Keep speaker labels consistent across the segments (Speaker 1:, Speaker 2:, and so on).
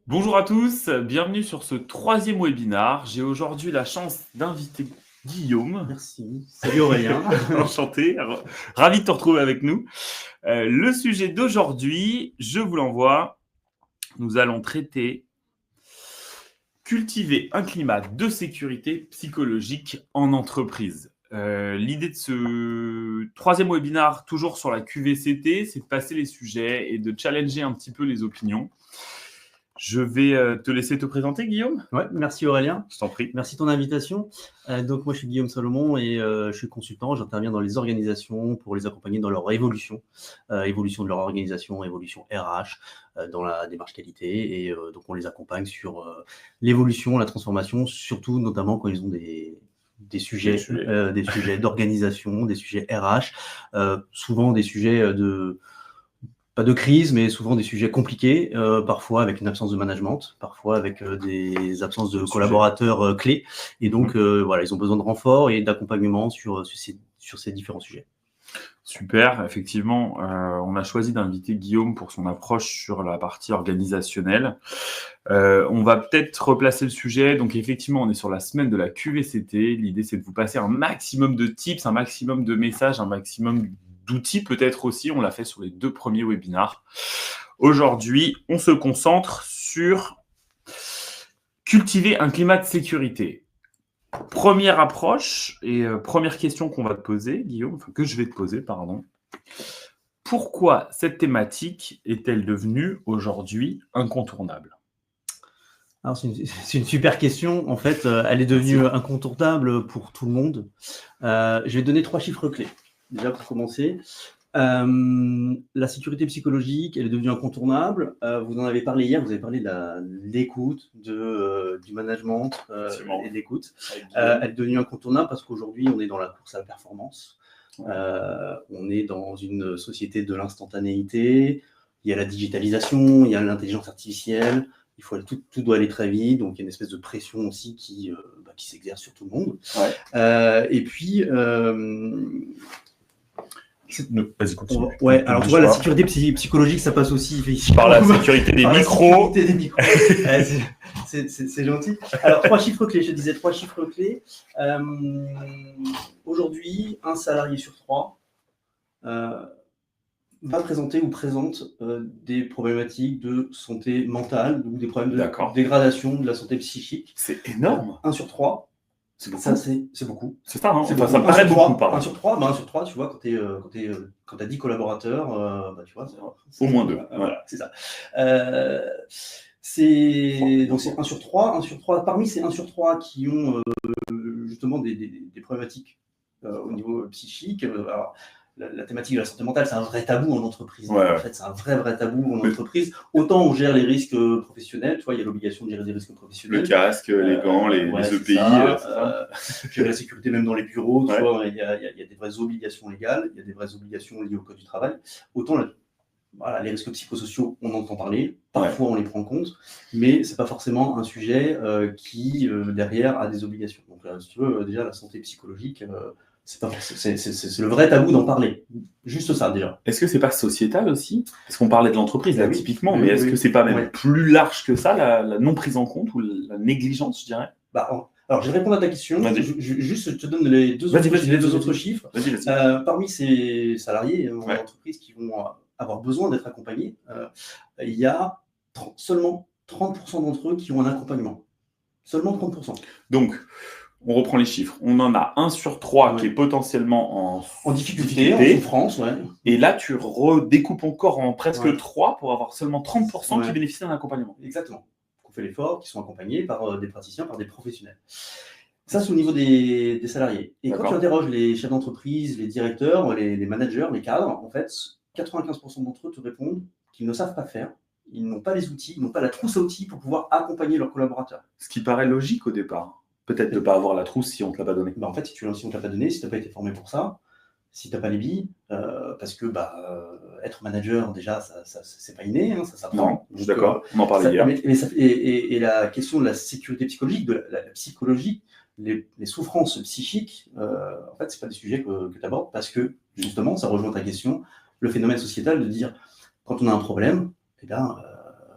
Speaker 1: Bonjour à tous, bienvenue sur ce troisième webinar. J'ai aujourd'hui la chance d'inviter Guillaume.
Speaker 2: Merci. Salut Aurélien.
Speaker 1: Enchanté, ravi de te retrouver avec nous. Le sujet d'aujourd'hui, je vous l'envoie, nous allons traiter cultiver un climat de sécurité psychologique en entreprise. L'idée de ce troisième webinar, toujours sur la QVCT, c'est de passer les sujets et de challenger un petit peu les opinions. Je vais te laisser te présenter, Guillaume.
Speaker 2: Ouais, merci Aurélien.
Speaker 1: Je t'en prie.
Speaker 2: Merci de ton invitation. Donc moi, je suis Guillaume Salomon et je suis consultant. J'interviens dans les organisations pour les accompagner dans leur évolution, évolution de leur organisation, évolution RH, dans la démarche qualité. Et donc on les accompagne sur l'évolution, la transformation, surtout notamment quand ils ont des sujets d'organisation, des sujets RH, souvent des sujets pas de crise, mais souvent des sujets compliqués, parfois avec une absence de management, parfois avec des absences de collaborateurs clés. Et donc, voilà, ils ont besoin de renfort et d'accompagnement sur ces différents sujets.
Speaker 1: Super, effectivement, on a choisi d'inviter Guillaume pour son approche sur la partie organisationnelle. On va peut-être replacer le sujet. Donc, effectivement, on est sur la semaine de la QVCT. L'idée, c'est de vous passer un maximum de tips, un maximum de messages, un maximum d'outils peut-être aussi. On l'a fait sur les 2 premiers webinars. Aujourd'hui, on se concentre sur cultiver un climat de sécurité. Première approche et première question qu'on va te poser, Guillaume, enfin, que je vais te poser, pardon. Pourquoi cette thématique est-elle devenue aujourd'hui incontournable ?
Speaker 2: Alors, c'est une super question. En fait, elle est devenue incontournable pour tout le monde. Je vais donner 3 chiffres clés, déjà pour commencer. La sécurité psychologique, elle est devenue incontournable. Vous en avez parlé hier, vous avez parlé de l'écoute, du management et de l'écoute. Elle est devenue incontournable parce qu'aujourd'hui, on est dans la course à la performance. On est dans une société de l'instantanéité. Il y a la digitalisation, il y a l'intelligence artificielle. Tout doit aller très vite, donc il y a une espèce de pression aussi qui s'exerce sur tout le monde. Ouais. Et puis,
Speaker 1: vas-y, continue.
Speaker 2: Ouais, alors tu vois, la sécurité psychologique, ça passe aussi
Speaker 1: par la sécurité des micros.
Speaker 2: C'est gentil. Alors, 3 chiffres clés, je disais 3 chiffres clés. Aujourd'hui, un salarié sur 3 va présenter ou présente des problématiques de santé mentale ou des problèmes de dégradation de la santé psychique.
Speaker 1: C'est énorme.
Speaker 2: 1 sur 3. C'est beaucoup. Ça, c'est beaucoup.
Speaker 1: C'est ça, hein. Ça paraît beaucoup.
Speaker 2: 1 sur 3, tu vois, quand tu as 10 collaborateurs, tu vois,
Speaker 1: au moins 2.
Speaker 2: Voilà, c'est ça. Donc c'est 1 sur 3. 1 sur 3. Parmi ces 1 sur 3 qui ont justement des problématiques au niveau psychique, alors, la thématique de la santé mentale, c'est un vrai tabou en entreprise.
Speaker 1: Ouais.
Speaker 2: En fait, c'est un vrai tabou en entreprise. Autant on gère les risques professionnels, tu vois, il y a l'obligation de gérer des risques professionnels.
Speaker 1: Le casque, les gants, les EPI.
Speaker 2: Gérer la sécurité même dans les bureaux, tu vois, il y a des vraies obligations légales, il y a des vraies obligations liées au code du travail. Autant les risques psychosociaux, on entend parler, parfois on les prend en compte, mais c'est pas forcément un sujet qui, derrière, a des obligations. Donc là, si tu veux, déjà, la santé psychologique... c'est le vrai tabou d'en parler. Juste ça, déjà.
Speaker 1: Est-ce que c'est pas sociétal aussi ? Parce qu'on parlait de l'entreprise, là, typiquement, mais est-ce que c'est pas même plus large que ça, la non prise en compte ou la négligence, je dirais ?
Speaker 2: Alors, je vais répondre à ta question. Juste, je te donne les deux autres chiffres. Parmi ces salariés en entreprise qui vont avoir besoin d'être accompagnés, il y a seulement 30% d'entre eux qui ont un accompagnement. Seulement 30%.
Speaker 1: Donc, on reprend les chiffres. On en a 1 sur 3 qui est potentiellement en
Speaker 2: difficulté, en souffrance. Ouais.
Speaker 1: Et là, tu redécoupes encore en presque 3 pour avoir seulement 30% qui bénéficient d'un accompagnement.
Speaker 2: Exactement. On fait l'effort, qui sont accompagnés par des praticiens, par des professionnels. Ça, c'est au niveau des salariés. Et quand tu interroges les chefs d'entreprise, les directeurs, les managers, les cadres, en fait, 95% d'entre eux te répondent qu'ils ne savent pas faire. Ils n'ont pas les outils, ils n'ont pas la trousse à outils pour pouvoir accompagner leurs collaborateurs.
Speaker 1: Ce qui paraît logique au départ. Peut-être de ne pas avoir la trousse si on ne te l'a pas donné.
Speaker 2: En fait, si on ne te l'a pas donné, si tu n'as pas été formé pour ça, si tu n'as pas les billes, parce que être manager, déjà, c'est pas inné, ça s'apprend.
Speaker 1: Non, je suis d'accord, on en parlait hier.
Speaker 2: Et la question de la sécurité psychologique, de la psychologie, les souffrances psychiques, en fait, ce pas des sujets que tu abordes, parce que, justement, ça rejoint ta question, le phénomène sociétal de dire, quand on a un problème,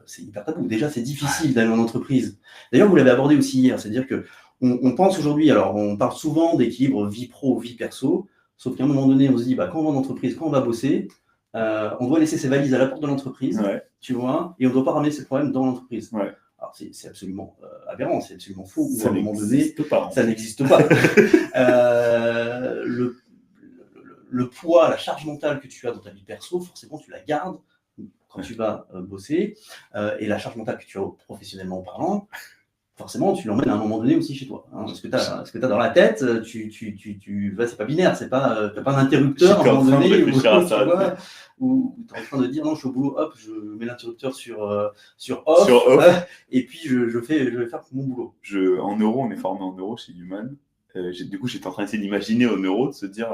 Speaker 2: c'est hyper tabou. Déjà, c'est difficile d'aller en entreprise. D'ailleurs, vous l'avez abordé aussi hier, c'est-à-dire que on pense aujourd'hui, alors on parle souvent d'équilibre vie pro, vie perso, sauf qu'à un moment donné, on se dit, quand on va en entreprise, quand on va bosser, on doit laisser ses valises à la porte de l'entreprise, tu vois, et on ne doit pas ramener ses problèmes dans l'entreprise. Alors, c'est absolument aberrant, c'est absolument faux.
Speaker 1: Ça n'existe pas.
Speaker 2: Ça n'existe pas. Le poids, la charge mentale que tu as dans ta vie perso, forcément, tu la gardes quand tu vas bosser. Et la charge mentale que tu as professionnellement parlant, forcément, tu l'emmènes à un moment donné aussi chez toi. Hein, ce que tu as dans la tête, c'est pas binaire, t'as pas un interrupteur à un moment donné où tu es en train de dire non, je suis au boulot, hop, je mets l'interrupteur sur off, et puis je vais faire mon boulot.
Speaker 1: En neuro, on est formé en neuro chez Human. Du coup, j'étais en train d'essayer d'imaginer au neuro de se dire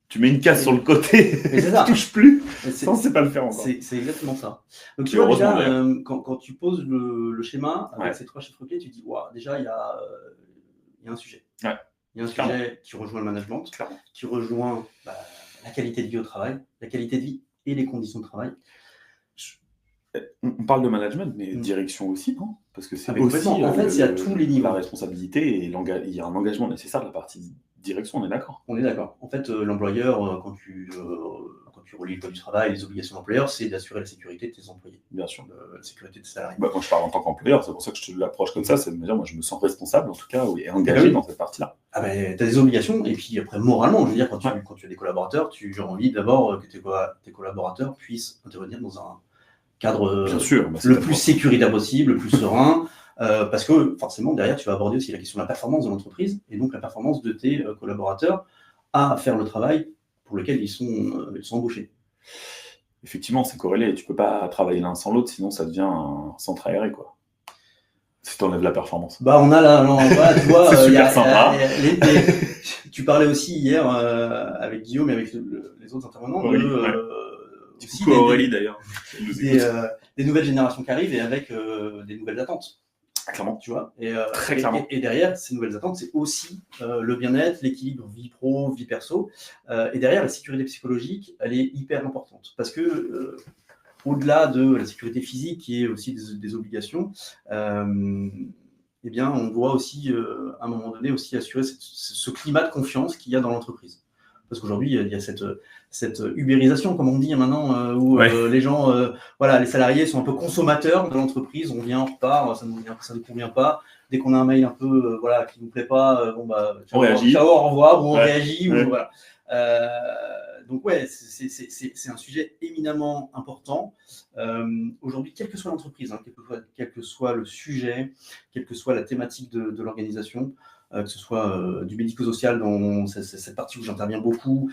Speaker 1: tu mets une case sur le côté, tu ne touches plus, sans c'est pas le faire encore.
Speaker 2: C'est exactement ça. Donc tu vois déjà, quand tu poses le schéma avec ces 3 chiffres clés, tu te dis, déjà il y a un sujet. Il y a un sujet qui rejoint le management, qui rejoint la qualité de vie au travail, la qualité de vie et les conditions de travail.
Speaker 1: On parle de management, mais direction aussi, non? Parce que c'est
Speaker 2: aussi, en fait, c'est à tous les niveaux.
Speaker 1: La responsabilité et il y a un engagement nécessaire de la partie direction, on est d'accord?
Speaker 2: On est d'accord. En fait, l'employeur, quand tu relis le code du travail, les obligations de l'employeur, c'est d'assurer la sécurité de tes employés.
Speaker 1: Bien sûr.
Speaker 2: La sécurité de tes salariés.
Speaker 1: Quand je parle en tant qu'employeur, c'est pour ça que je te l'approche comme ça, c'est de me dire, moi, je me sens responsable, en tout cas, et engagé dans cette partie-là.
Speaker 2: Tu as des obligations, et puis après, moralement, je veux dire, quand tu as des collaborateurs, tu as envie d'abord que tes collaborateurs puissent intervenir dans un cadre le plus sécuritaire possible, le plus serein, parce que forcément, derrière, tu vas aborder aussi la question de la performance de l'entreprise, et donc la performance de tes collaborateurs à faire le travail pour lequel ils sont embauchés.
Speaker 1: Effectivement, c'est corrélé. Tu ne peux pas travailler l'un sans l'autre, sinon ça devient un centre aéré, quoi. Si tu enlèves la performance.
Speaker 2: On a là, tu vois,
Speaker 1: c'est super sympa.
Speaker 2: Tu parlais aussi hier avec Guillaume et avec les autres intervenants
Speaker 1: aussi Aurélie d'ailleurs.
Speaker 2: Des nouvelles générations qui arrivent et avec des nouvelles attentes.
Speaker 1: Clairement.
Speaker 2: Tu vois,
Speaker 1: très clairement.
Speaker 2: Et derrière ces nouvelles attentes, c'est aussi le bien-être, l'équilibre vie pro, vie perso. Et derrière, la sécurité psychologique, elle est hyper importante. Parce que au-delà de la sécurité physique, qui est aussi des obligations, on doit aussi, à un moment donné, aussi assurer ce climat de confiance qu'il y a dans l'entreprise. Parce qu'aujourd'hui, il y a cette ubérisation, comme on dit maintenant, où les gens, les salariés sont un peu consommateurs de l'entreprise. On vient, on repart, ça ne nous convient pas. Dès qu'on a un mail un peu qui ne nous plaît pas,
Speaker 1: on réagit.
Speaker 2: Ciao, au revoir, ou on réagit. Voilà. Donc c'est un sujet éminemment important. Aujourd'hui, quelle que soit l'entreprise, quel que soit le sujet, quelle que soit la thématique de l'organisation, que ce soit du médico-social dans cette partie où j'interviens beaucoup,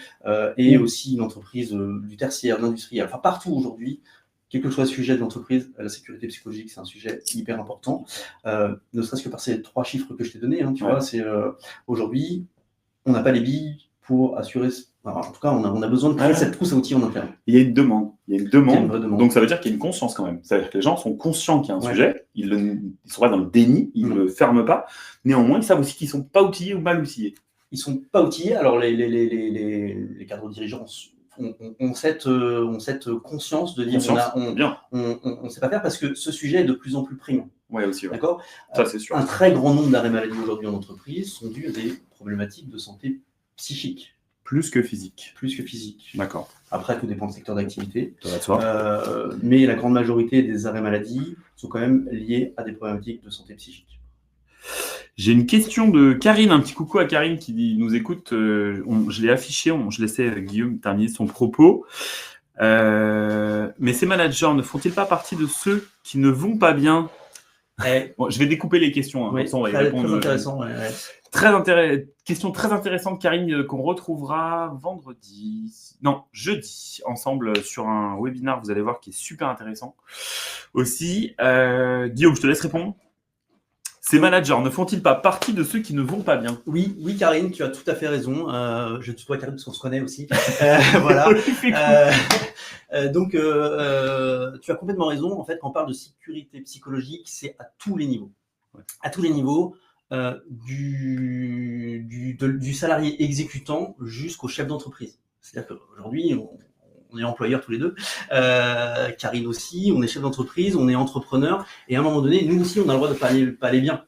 Speaker 2: et aussi une entreprise du tertiaire, de l'industriel, enfin partout aujourd'hui, quel que soit le sujet de l'entreprise, la sécurité psychologique, c'est un sujet hyper important, ne serait-ce que par ces 3 chiffres que je t'ai donnés, tu vois, c'est aujourd'hui, on n'a pas les billes pour assurer... en tout cas, on a besoin de créer cette trousse à outils en interne.
Speaker 1: Il y a une demande. Donc ça veut dire qu'il y a une conscience quand même. C'est-à-dire que les gens sont conscients qu'il y a un sujet, ils ne sont pas dans le déni, ils ne le ferment pas. Néanmoins, ils savent aussi qu'ils ne sont pas outillés ou mal outillés.
Speaker 2: Ils ne sont pas outillés. Alors, les cadres dirigeants ont cette conscience de dire on ne sait pas faire parce que ce sujet est de plus en plus prégnant.
Speaker 1: Oui, aussi.
Speaker 2: D'accord.
Speaker 1: Ça, c'est sûr.
Speaker 2: Un très grand nombre d'arrêts maladie aujourd'hui en entreprise sont dus à des problématiques de santé psychique.
Speaker 1: Plus que physique.
Speaker 2: D'accord. Après, tout dépend du secteur d'activité.
Speaker 1: Ça va
Speaker 2: mais la grande majorité des arrêts maladie sont quand même liés à des problématiques de santé psychique.
Speaker 1: J'ai une question de Karine, un petit coucou à Karine qui nous écoute. Je l'ai affiché, je laissais Guillaume terminer son propos. Mais ces managers ne font-ils pas partie de ceux qui ne vont pas bien? Je vais découper les questions.
Speaker 2: On va y répondre. Très intéressant.
Speaker 1: Question très intéressante, Karine, qu'on retrouvera jeudi, ensemble sur un webinaire, vous allez voir, qui est super intéressant aussi. Guillaume, je te laisse répondre. Ces managers ne font-ils pas partie de ceux qui ne vont pas bien?
Speaker 2: Oui, Karine, tu as tout à fait raison. Je tutoie Karine parce qu'on se connaît aussi. Voilà. Donc, tu as complètement raison. En fait, quand on parle de sécurité psychologique, c'est à tous les niveaux. À tous les niveaux, du salarié exécutant jusqu'au chef d'entreprise. C'est-à-dire qu'aujourd'hui, on est employeurs tous les deux. Karine aussi, on est chef d'entreprise, on est entrepreneur, et à un moment donné, nous aussi, on a le droit de pas aller bien.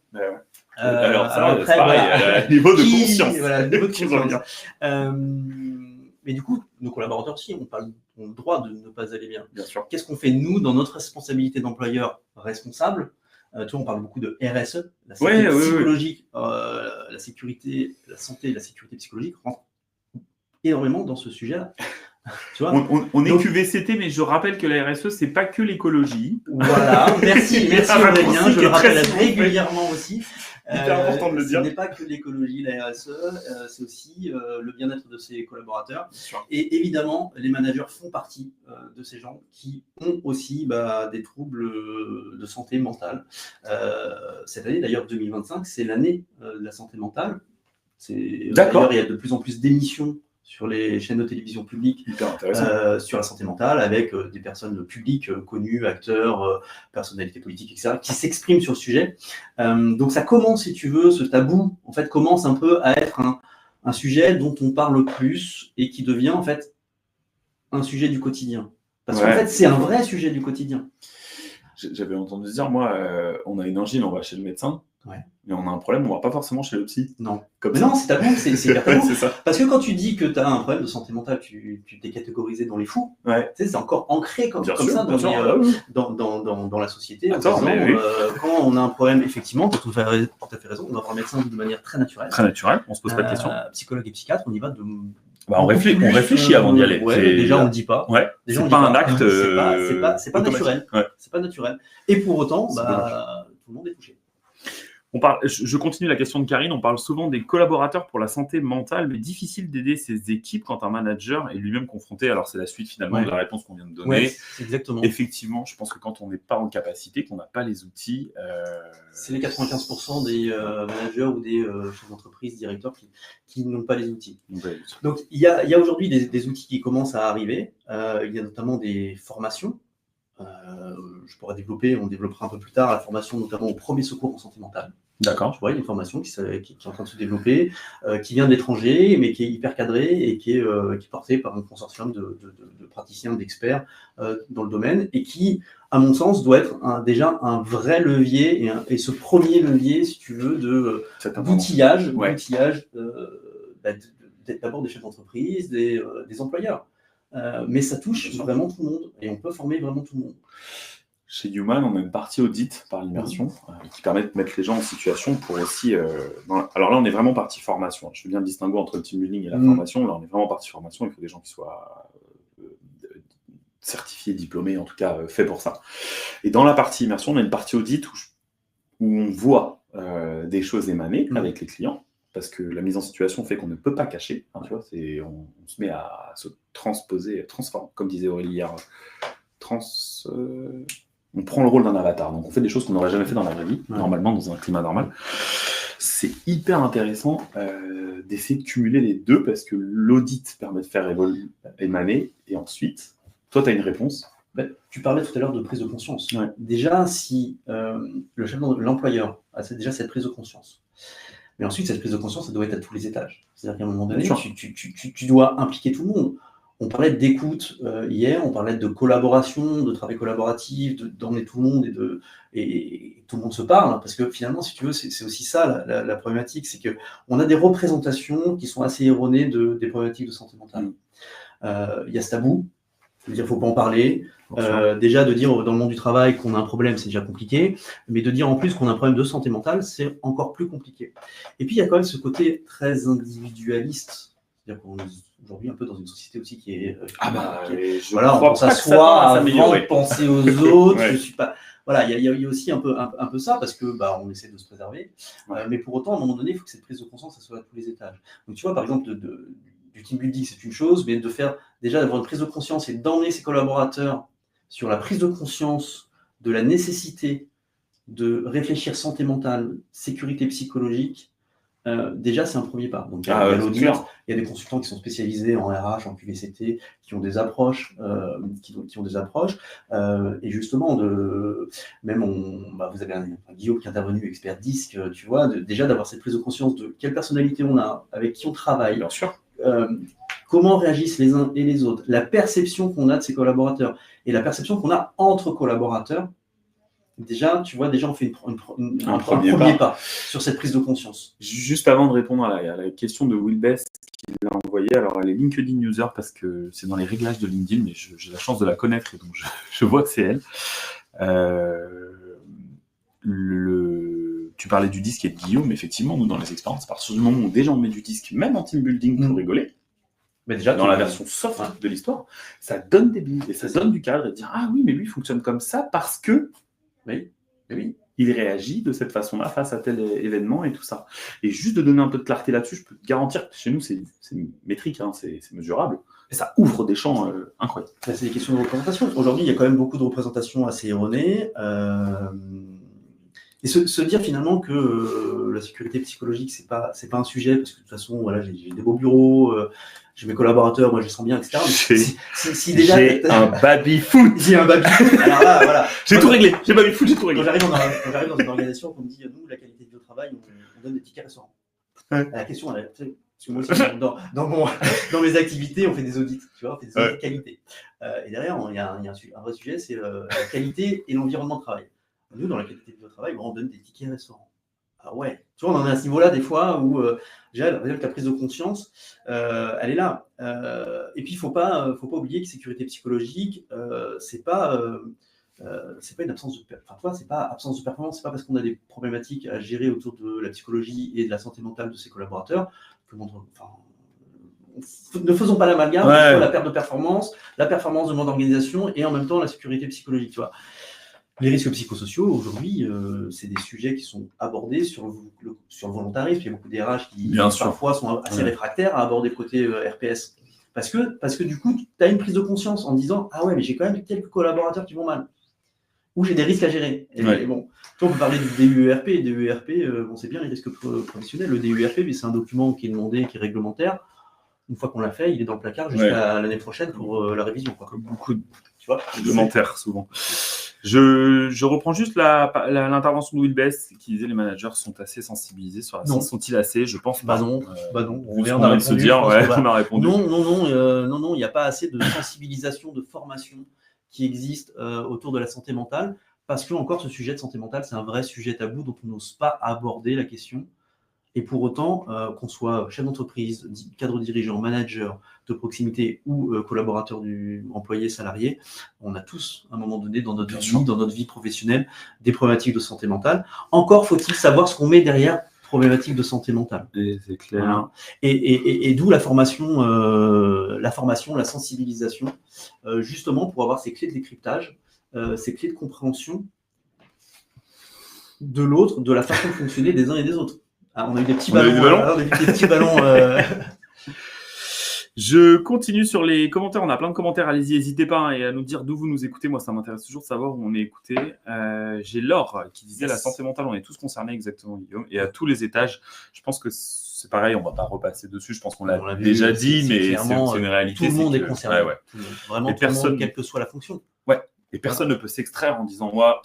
Speaker 1: Alors ça, c'est pareil, niveau de conscience.
Speaker 2: Voilà, niveau de conscience. Mais du coup, nos collaborateurs aussi ont le droit de ne pas aller bien.
Speaker 1: Bien sûr.
Speaker 2: Qu'est-ce qu'on fait, nous, dans notre responsabilité d'employeur responsable? Tu vois, on parle beaucoup de RSE, la santé psychologique, la sécurité, la santé et la sécurité psychologique rentrent énormément dans ce sujet-là. Tu vois,
Speaker 1: on est QVCT, mais je rappelle que la RSE, c'est pas que l'écologie.
Speaker 2: Voilà, merci Aurélien, je le rappelle régulièrement aussi.
Speaker 1: Hyper important de le dire.
Speaker 2: Ce n'est pas que l'écologie, la RSE, c'est aussi le bien-être de ses collaborateurs. Et évidemment, les managers font partie de ces gens qui ont aussi des troubles de santé mentale. Cette année, d'ailleurs, 2025, c'est l'année de la santé mentale. D'ailleurs, il y a de plus en plus d'émissions sur les chaînes de télévision publiques sur la santé mentale, avec des personnes publiques connues, acteurs, personnalités politiques, etc., qui s'expriment sur le sujet. Donc ça commence, si tu veux, ce tabou, en fait, commence un peu à être un sujet dont on parle plus et qui devient, en fait, un sujet du quotidien. Parce qu'en fait, c'est un vrai sujet du quotidien.
Speaker 1: J'avais entendu dire, moi, on a une angine, on va chez le médecin.
Speaker 2: Ouais.
Speaker 1: Mais on a un problème, on va pas forcément chez le psy.
Speaker 2: Non. Non, c'est tabou, c'est hyper tabou.
Speaker 1: C'est ça.
Speaker 2: Parce que quand tu dis que tu as un problème de santé mentale, tu t'es catégorisé dans les fous.
Speaker 1: Ouais.
Speaker 2: C'est encore ancré comme ça dans la société.
Speaker 1: Attends,
Speaker 2: quand on a un problème, effectivement, tu as tout à fait raison, on va voir le médecin de manière très naturelle.
Speaker 1: Très naturelle, on se pose pas de questions.
Speaker 2: Psychologue et psychiatre, on y va de...
Speaker 1: on réfléchit avant d'y aller.
Speaker 2: Déjà, on ne le dit pas.
Speaker 1: Ouais.
Speaker 2: Déjà,
Speaker 1: c'est pas un acte.
Speaker 2: C'est pas naturel.
Speaker 1: Ouais.
Speaker 2: C'est pas naturel. Et pour autant, tout le monde est touché.
Speaker 1: Je continue la question de Karine. On parle souvent des collaborateurs pour la santé mentale, mais difficile d'aider ses équipes quand un manager est lui-même confronté. Alors, c'est la suite finalement de la réponse qu'on vient de donner.
Speaker 2: Ouais, exactement.
Speaker 1: Effectivement, je pense que quand on n'est pas en capacité, qu'on n'a pas les outils.
Speaker 2: C'est les 95% des managers ou des chefs d'entreprise, directeurs qui n'ont pas les outils. Donc, il y a aujourd'hui des outils qui commencent à arriver. Il y a notamment des formations. Je pourrais on développera un peu plus tard la formation notamment au premier secours en santé mentale.
Speaker 1: D'accord.
Speaker 2: Tu vois, il y a une formation qui est en train de se développer, qui vient de l'étranger, mais qui est hyper cadrée et qui est portée par un consortium de praticiens, d'experts dans le domaine, et qui, à mon sens, doit être déjà un vrai levier, et ce premier levier, si tu veux, d'outillage, d'abord des chefs d'entreprise, des employeurs. Mais ça touche vraiment tout le monde et on peut former vraiment tout le monde.
Speaker 1: Chez Human, on a une partie audit par l'immersion qui permet de mettre les gens en situation pour aussi... Alors là, on est vraiment partie formation. Je fais bien le distinguo entre le team building et la formation. Là, on est vraiment partie formation. Il faut des gens qui soient certifiés, diplômés, en tout cas faits pour ça. Et dans la partie immersion, on a une partie audit où on voit des choses émaner avec les clients. Parce que la mise en situation fait qu'on ne peut pas cacher. Tu vois, on se met à se transformer, comme disait Aurélie hier. On prend le rôle d'un avatar. Donc on fait des choses qu'on n'aurait jamais fait dans la vraie vie, normalement, dans un climat normal. C'est hyper intéressant d'essayer de cumuler les deux parce que l'audit permet de faire émaner. Et ensuite, toi, tu as une réponse.
Speaker 2: Tu parlais tout à l'heure de prise de conscience. Déjà, si l'employeur a déjà cette prise de conscience, mais ensuite, cette prise de conscience, ça doit être à tous les étages. C'est-à-dire qu'à un moment donné, tu dois impliquer tout le monde. On parlait d'écoute hier, on parlait de collaboration, de travail collaboratif, d'emmener tout le monde et tout le monde se parle. Parce que finalement, si tu veux, c'est aussi ça la problématique, c'est qu'on a des représentations qui sont assez erronées des problématiques de santé mentale. Il y a ce tabou, il ne faut pas en parler. Déjà, de dire dans le monde du travail qu'on a un problème, c'est déjà compliqué, mais de dire en plus qu'on a un problème de santé mentale, c'est encore plus compliqué. Et puis, il y a quand même ce côté très individualiste. C'est-à-dire qu'on est aujourd'hui un peu dans une société aussi qui est... on pense à soi avant de penser aux autres. Je suis pas... Voilà, il y a aussi un peu ça, parce que on essaie de se préserver. Mais pour autant, à un moment donné, il faut que cette prise de conscience, ça soit à tous les étages. Donc, tu vois, par exemple, du team building, c'est une chose, mais d'avoir une prise de conscience et d'emmener ses collaborateurs sur la prise de conscience de la nécessité de réfléchir santé mentale, sécurité psychologique, déjà c'est un premier pas. Donc il y a l'audit, il y a des consultants qui sont spécialisés en RH, en QVCT, qui ont des approches, et justement vous avez un Guillaume qui est intervenu, expert disque, tu vois, déjà d'avoir cette prise de conscience de quelle personnalité on a, avec qui on travaille.
Speaker 1: Bien sûr.
Speaker 2: comment réagissent les uns et les autres, la perception qu'on a de ses collaborateurs et la perception qu'on a entre collaborateurs, déjà, tu vois, on fait un premier pas sur cette prise de conscience.
Speaker 1: Juste avant de répondre à la question de Will Best qu'il a envoyée, alors elle est LinkedIn User parce que c'est dans les réglages de LinkedIn, mais j'ai la chance de la connaître et donc je vois que c'est elle. Tu parlais du disque et de Guillaume, effectivement, nous dans les expériences, à partir du moment où déjà on met du disque, même en team building pour rigoler, mais déjà dans la version soft de l'histoire, ça donne des billes et ça donne du cadre et dire ah oui, mais lui il fonctionne comme ça parce que oui, il réagit de cette façon-là face à tel événement et tout ça. Et juste de donner un peu de clarté là-dessus, je peux te garantir que chez nous c'est métrique, hein, c'est mesurable. Et ça ouvre des champs incroyables.
Speaker 2: C'est des questions de représentation. Aujourd'hui, il y a quand même beaucoup de représentations assez erronées. Et se dire finalement que la sécurité psychologique, c'est pas un sujet, parce que de toute façon, voilà, j'ai des beaux bureaux, j'ai mes collaborateurs, moi je les sens bien, etc.
Speaker 1: Si déjà j'ai un baby-foot.
Speaker 2: J'ai un baby-foot. Alors là, voilà.
Speaker 1: J'ai tout réglé. J'ai baby-foot, j'ai tout réglé.
Speaker 2: Quand j'arrive dans une organisation, on me dit, nous, la qualité de vie au travail, on donne des tickets restaurants. Ouais. La question, elle est, parce que moi aussi, dans mes activités, on fait des audits, tu vois, on fait des audits de qualité. Et derrière, il y a un vrai sujet, c'est la qualité et l'environnement de travail. Nous, dans la qualité de vie au travail, on donne des tickets restaurants. Ah ouais, tu vois, on en est à ce niveau-là des fois où déjà la prise de conscience, elle est là. Et puis il faut pas oublier que sécurité psychologique, c'est pas une absence de, c'est pas absence de performance, c'est pas parce qu'on a des problématiques à gérer autour de la psychologie et de la santé mentale de ses collaborateurs que ne faisons pas l'amalgame entre la perte de performance, la performance de mon organisation et en même temps la sécurité psychologique, tu vois. Les risques psychosociaux, aujourd'hui, c'est des sujets qui sont abordés sur le volontarisme. Il y a beaucoup d'RH qui parfois sont assez réfractaires à aborder le côté RPS. Parce que du coup, tu as une prise de conscience en disant « Ah ouais, mais j'ai quand même quelques collaborateurs qui vont mal. » Ou j'ai des risques à gérer. Et bon, on peut parler du DUERP. DUERP, on sait bien les risques professionnels. Le DUERP, c'est un document qui est demandé, qui est réglementaire. Une fois qu'on l'a fait, il est dans le placard jusqu'à l'année prochaine pour la révision. Quoi.
Speaker 1: Comme beaucoup de réglementaires, souvent. Je reprends juste l'intervention de Will Best qui disait les managers sont assez sensibilisés sur la science. Sont-ils assez? Je pense pas.
Speaker 2: Non.
Speaker 1: On vient de se dire, on a répondu.
Speaker 2: Non, il n'y a pas assez de sensibilisation, de formation qui existe autour de la santé mentale parce que encore ce sujet de santé mentale, c'est un vrai sujet tabou dont on n'ose pas aborder la question. Et pour autant, qu'on soit chef d'entreprise, cadre dirigeant, manager de proximité ou collaborateur du employé salarié, on a tous, à un moment donné, dans notre vie professionnelle, des problématiques de santé mentale. Encore faut-il savoir ce qu'on met derrière problématiques de santé mentale.
Speaker 1: C'est clair. Voilà.
Speaker 2: Et d'où la formation, la sensibilisation, justement pour avoir ces clés de décryptage, ces clés de compréhension de l'autre, de la façon de fonctionner des uns et des autres. On a eu des petits ballons.
Speaker 1: Je continue sur les commentaires. On a plein de commentaires. Allez-y, n'hésitez pas et à nous dire d'où vous nous écoutez. Moi, ça m'intéresse toujours de savoir où on est écouté. J'ai Laure qui disait la santé mentale, on est tous concernés exactement, Guillaume. Et à tous les étages, je pense que c'est pareil, on ne va pas repasser dessus. Je pense qu'on l'a déjà dit, mais c'est une réalité.
Speaker 2: Tout le monde est concerné. Vraiment, tout le monde, quelle que soit la fonction.
Speaker 1: Et personne ne peut s'extraire en disant moi,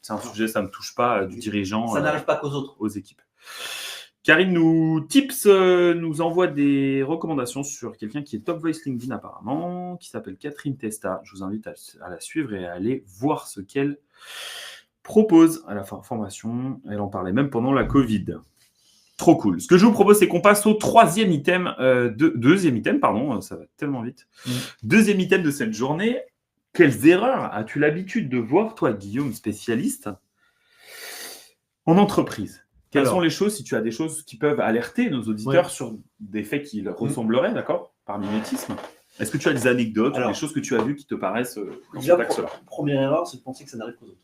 Speaker 1: c'est un sujet, ça ne me touche pas, du dirigeant.
Speaker 2: Ça n'arrive pas qu'aux autres.
Speaker 1: Aux équipes. Karine nous envoie des recommandations sur quelqu'un qui est top voice LinkedIn apparemment, qui s'appelle Catherine Testa. Je vous invite à la suivre et à aller voir ce qu'elle propose à la formation. Elle en parlait même pendant la Covid. Trop cool. Ce que je vous propose, c'est qu'on passe au deuxième item, ça va tellement vite. Deuxième item de cette journée. Quelles erreurs as-tu l'habitude de voir, toi, Guillaume, spécialiste, en entreprise? Quelles sont les choses, si tu as des choses qui peuvent alerter nos auditeurs sur des faits qui leur ressembleraient, d'accord, par mimétisme? Est-ce que tu as des anecdotes, des choses que tu as vues qui te paraissent dans cet axe-là?
Speaker 2: Première erreur, c'est de penser que ça n'arrive qu'aux autres.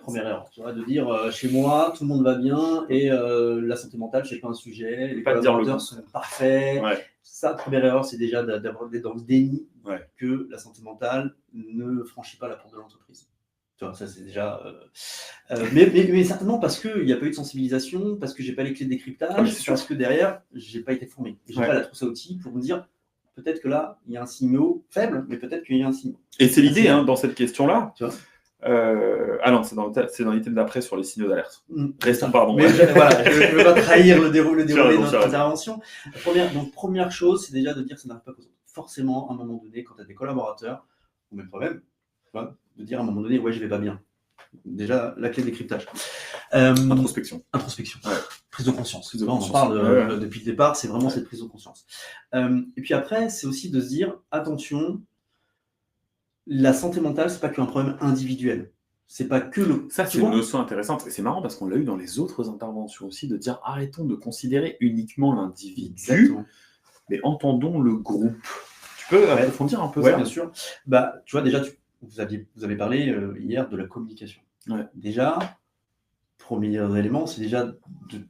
Speaker 2: Première erreur, tu vois, de dire chez moi, tout le monde va bien et la santé mentale, c'est pas un sujet, les collaborateurs sont parfaits. Ça, première erreur, c'est déjà d'être dans le déni que la santé mentale ne franchit pas la porte de l'entreprise. Tu vois, ça c'est déjà. Mais certainement parce qu'il n'y a pas eu de sensibilisation, parce que j'ai pas les clés de décryptage, parce que derrière, j'ai pas été formé. Et j'ai pas la trousse à outils pour me dire peut-être que là, il y a un signal faible, mais peut-être qu'il y a un signal.
Speaker 1: Et c'est l'idée dans cette question-là. Tu vois, Ah non, c'est dans l'item d'après sur les signaux d'alerte. Restons,
Speaker 2: Ça.
Speaker 1: pardon.
Speaker 2: Mais voilà, je ne veux pas trahir le déroulé de
Speaker 1: raison,
Speaker 2: notre
Speaker 1: tu as raison.
Speaker 2: intervention. Première chose, c'est déjà de dire que ça n'arrive pas qu'aux autres. Forcément, à un moment donné, quand tu as des collaborateurs, ou même toi-même, tu vois, de dire à un moment donné, ouais, je vais pas bien. Déjà, la clé de décryptage.
Speaker 1: Introspection.
Speaker 2: Ouais. Prise de conscience.
Speaker 1: Prise de
Speaker 2: On en
Speaker 1: conscience.
Speaker 2: parle depuis le départ, c'est vraiment cette prise de conscience. Et puis après, c'est aussi de se dire, attention, la santé mentale, c'est pas qu'un problème individuel. C'est pas que le.
Speaker 1: Ça, c'est une notion intéressante. Et c'est marrant parce qu'on l'a eu dans les autres interventions aussi, de dire arrêtons de considérer uniquement l'individu, mais entendons le groupe. Tu peux approfondir un peu ça?
Speaker 2: Oui, bien sûr. Bah, tu vois, déjà, vous avez parlé hier de la communication.
Speaker 1: Ouais.
Speaker 2: Déjà, premier élément, c'est déjà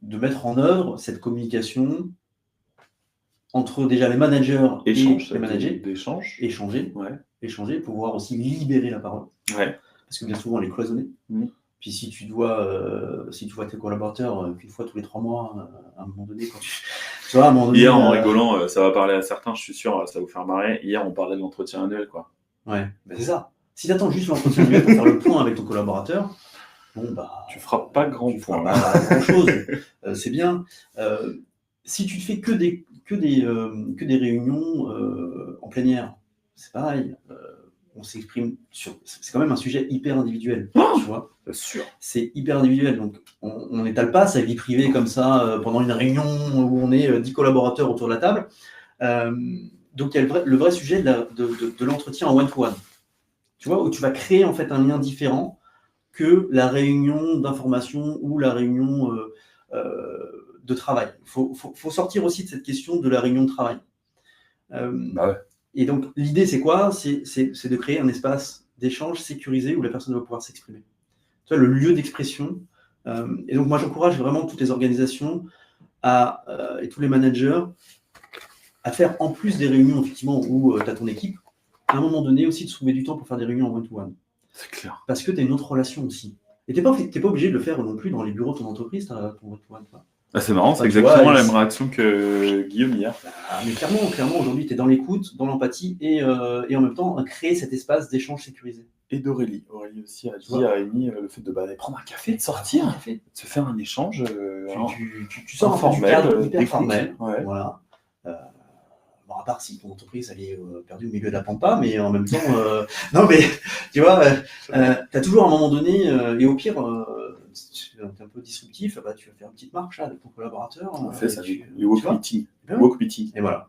Speaker 2: de mettre en œuvre cette communication entre déjà les managers et les managers. Échanger, pouvoir aussi libérer la parole.
Speaker 1: Ouais.
Speaker 2: Parce que bien souvent, elle est cloisonnée. Puis si tu vois tes collaborateurs qu'une fois tous les 3 mois, à un moment donné, quand tu vois, à un moment donné,
Speaker 1: hier, en rigolant, ça va parler à certains, je suis sûr, ça va vous faire marrer. Hier, on parlait de l'entretien annuel, quoi.
Speaker 2: Ouais, c'est ça. Si tu attends juste l'entretien annuel pour faire le point avec ton collaborateur, bon, bah.
Speaker 1: Tu feras pas grand point.
Speaker 2: Pas grand-chose. C'est bien. Si tu fais que des réunions en plénière, c'est pareil. On s'exprime sur. C'est quand même un sujet hyper individuel. Tu vois.
Speaker 1: Bien sûr.
Speaker 2: C'est hyper individuel. Donc, on n'étale pas sa vie privée comme ça pendant une réunion où on est 10 collaborateurs autour de la table. Donc, il y a le vrai sujet de l'entretien en one-to-one. Tu vois, où tu vas créer en fait un lien différent que la réunion d'information ou la réunion de travail. Il faut sortir aussi de cette question de la réunion de travail. Et donc, l'idée, c'est quoi? C'est de créer un espace d'échange sécurisé où la personne va pouvoir s'exprimer. Tu vois, le lieu d'expression. Et donc, moi, j'encourage vraiment toutes les organisations et tous les managers à faire, en plus des réunions, effectivement, où tu as ton équipe, à un moment donné aussi de trouver du temps pour faire des réunions en one-to-one.
Speaker 1: C'est clair.
Speaker 2: Parce que tu as une autre relation aussi. Et tu n'es pas obligé de le faire non plus dans les bureaux de ton entreprise, ton one-to-one.
Speaker 1: C'est marrant, c'est exactement la même réaction que Guillaume hier.
Speaker 2: Mais clairement, aujourd'hui, tu es dans l'écoute, dans l'empathie et en même temps, créer cet espace d'échange sécurisé.
Speaker 1: Et d'Aurélie. Aurélie aussi a dit à Rémi le fait de prendre un café, de sortir, de se faire un échange.
Speaker 2: Tu sors un cadre hyper formel.
Speaker 1: Ouais.
Speaker 2: Voilà. Bon, à part si ton entreprise elle est perdue au milieu de la pampa, mais en même temps, non, mais tu vois, tu as toujours à un moment donné, et au pire, tu es un peu disruptif, bah, tu vas faire une petite marche là, avec ton collaborateur.
Speaker 1: On fait ça, les walk meeting.
Speaker 2: Et voilà.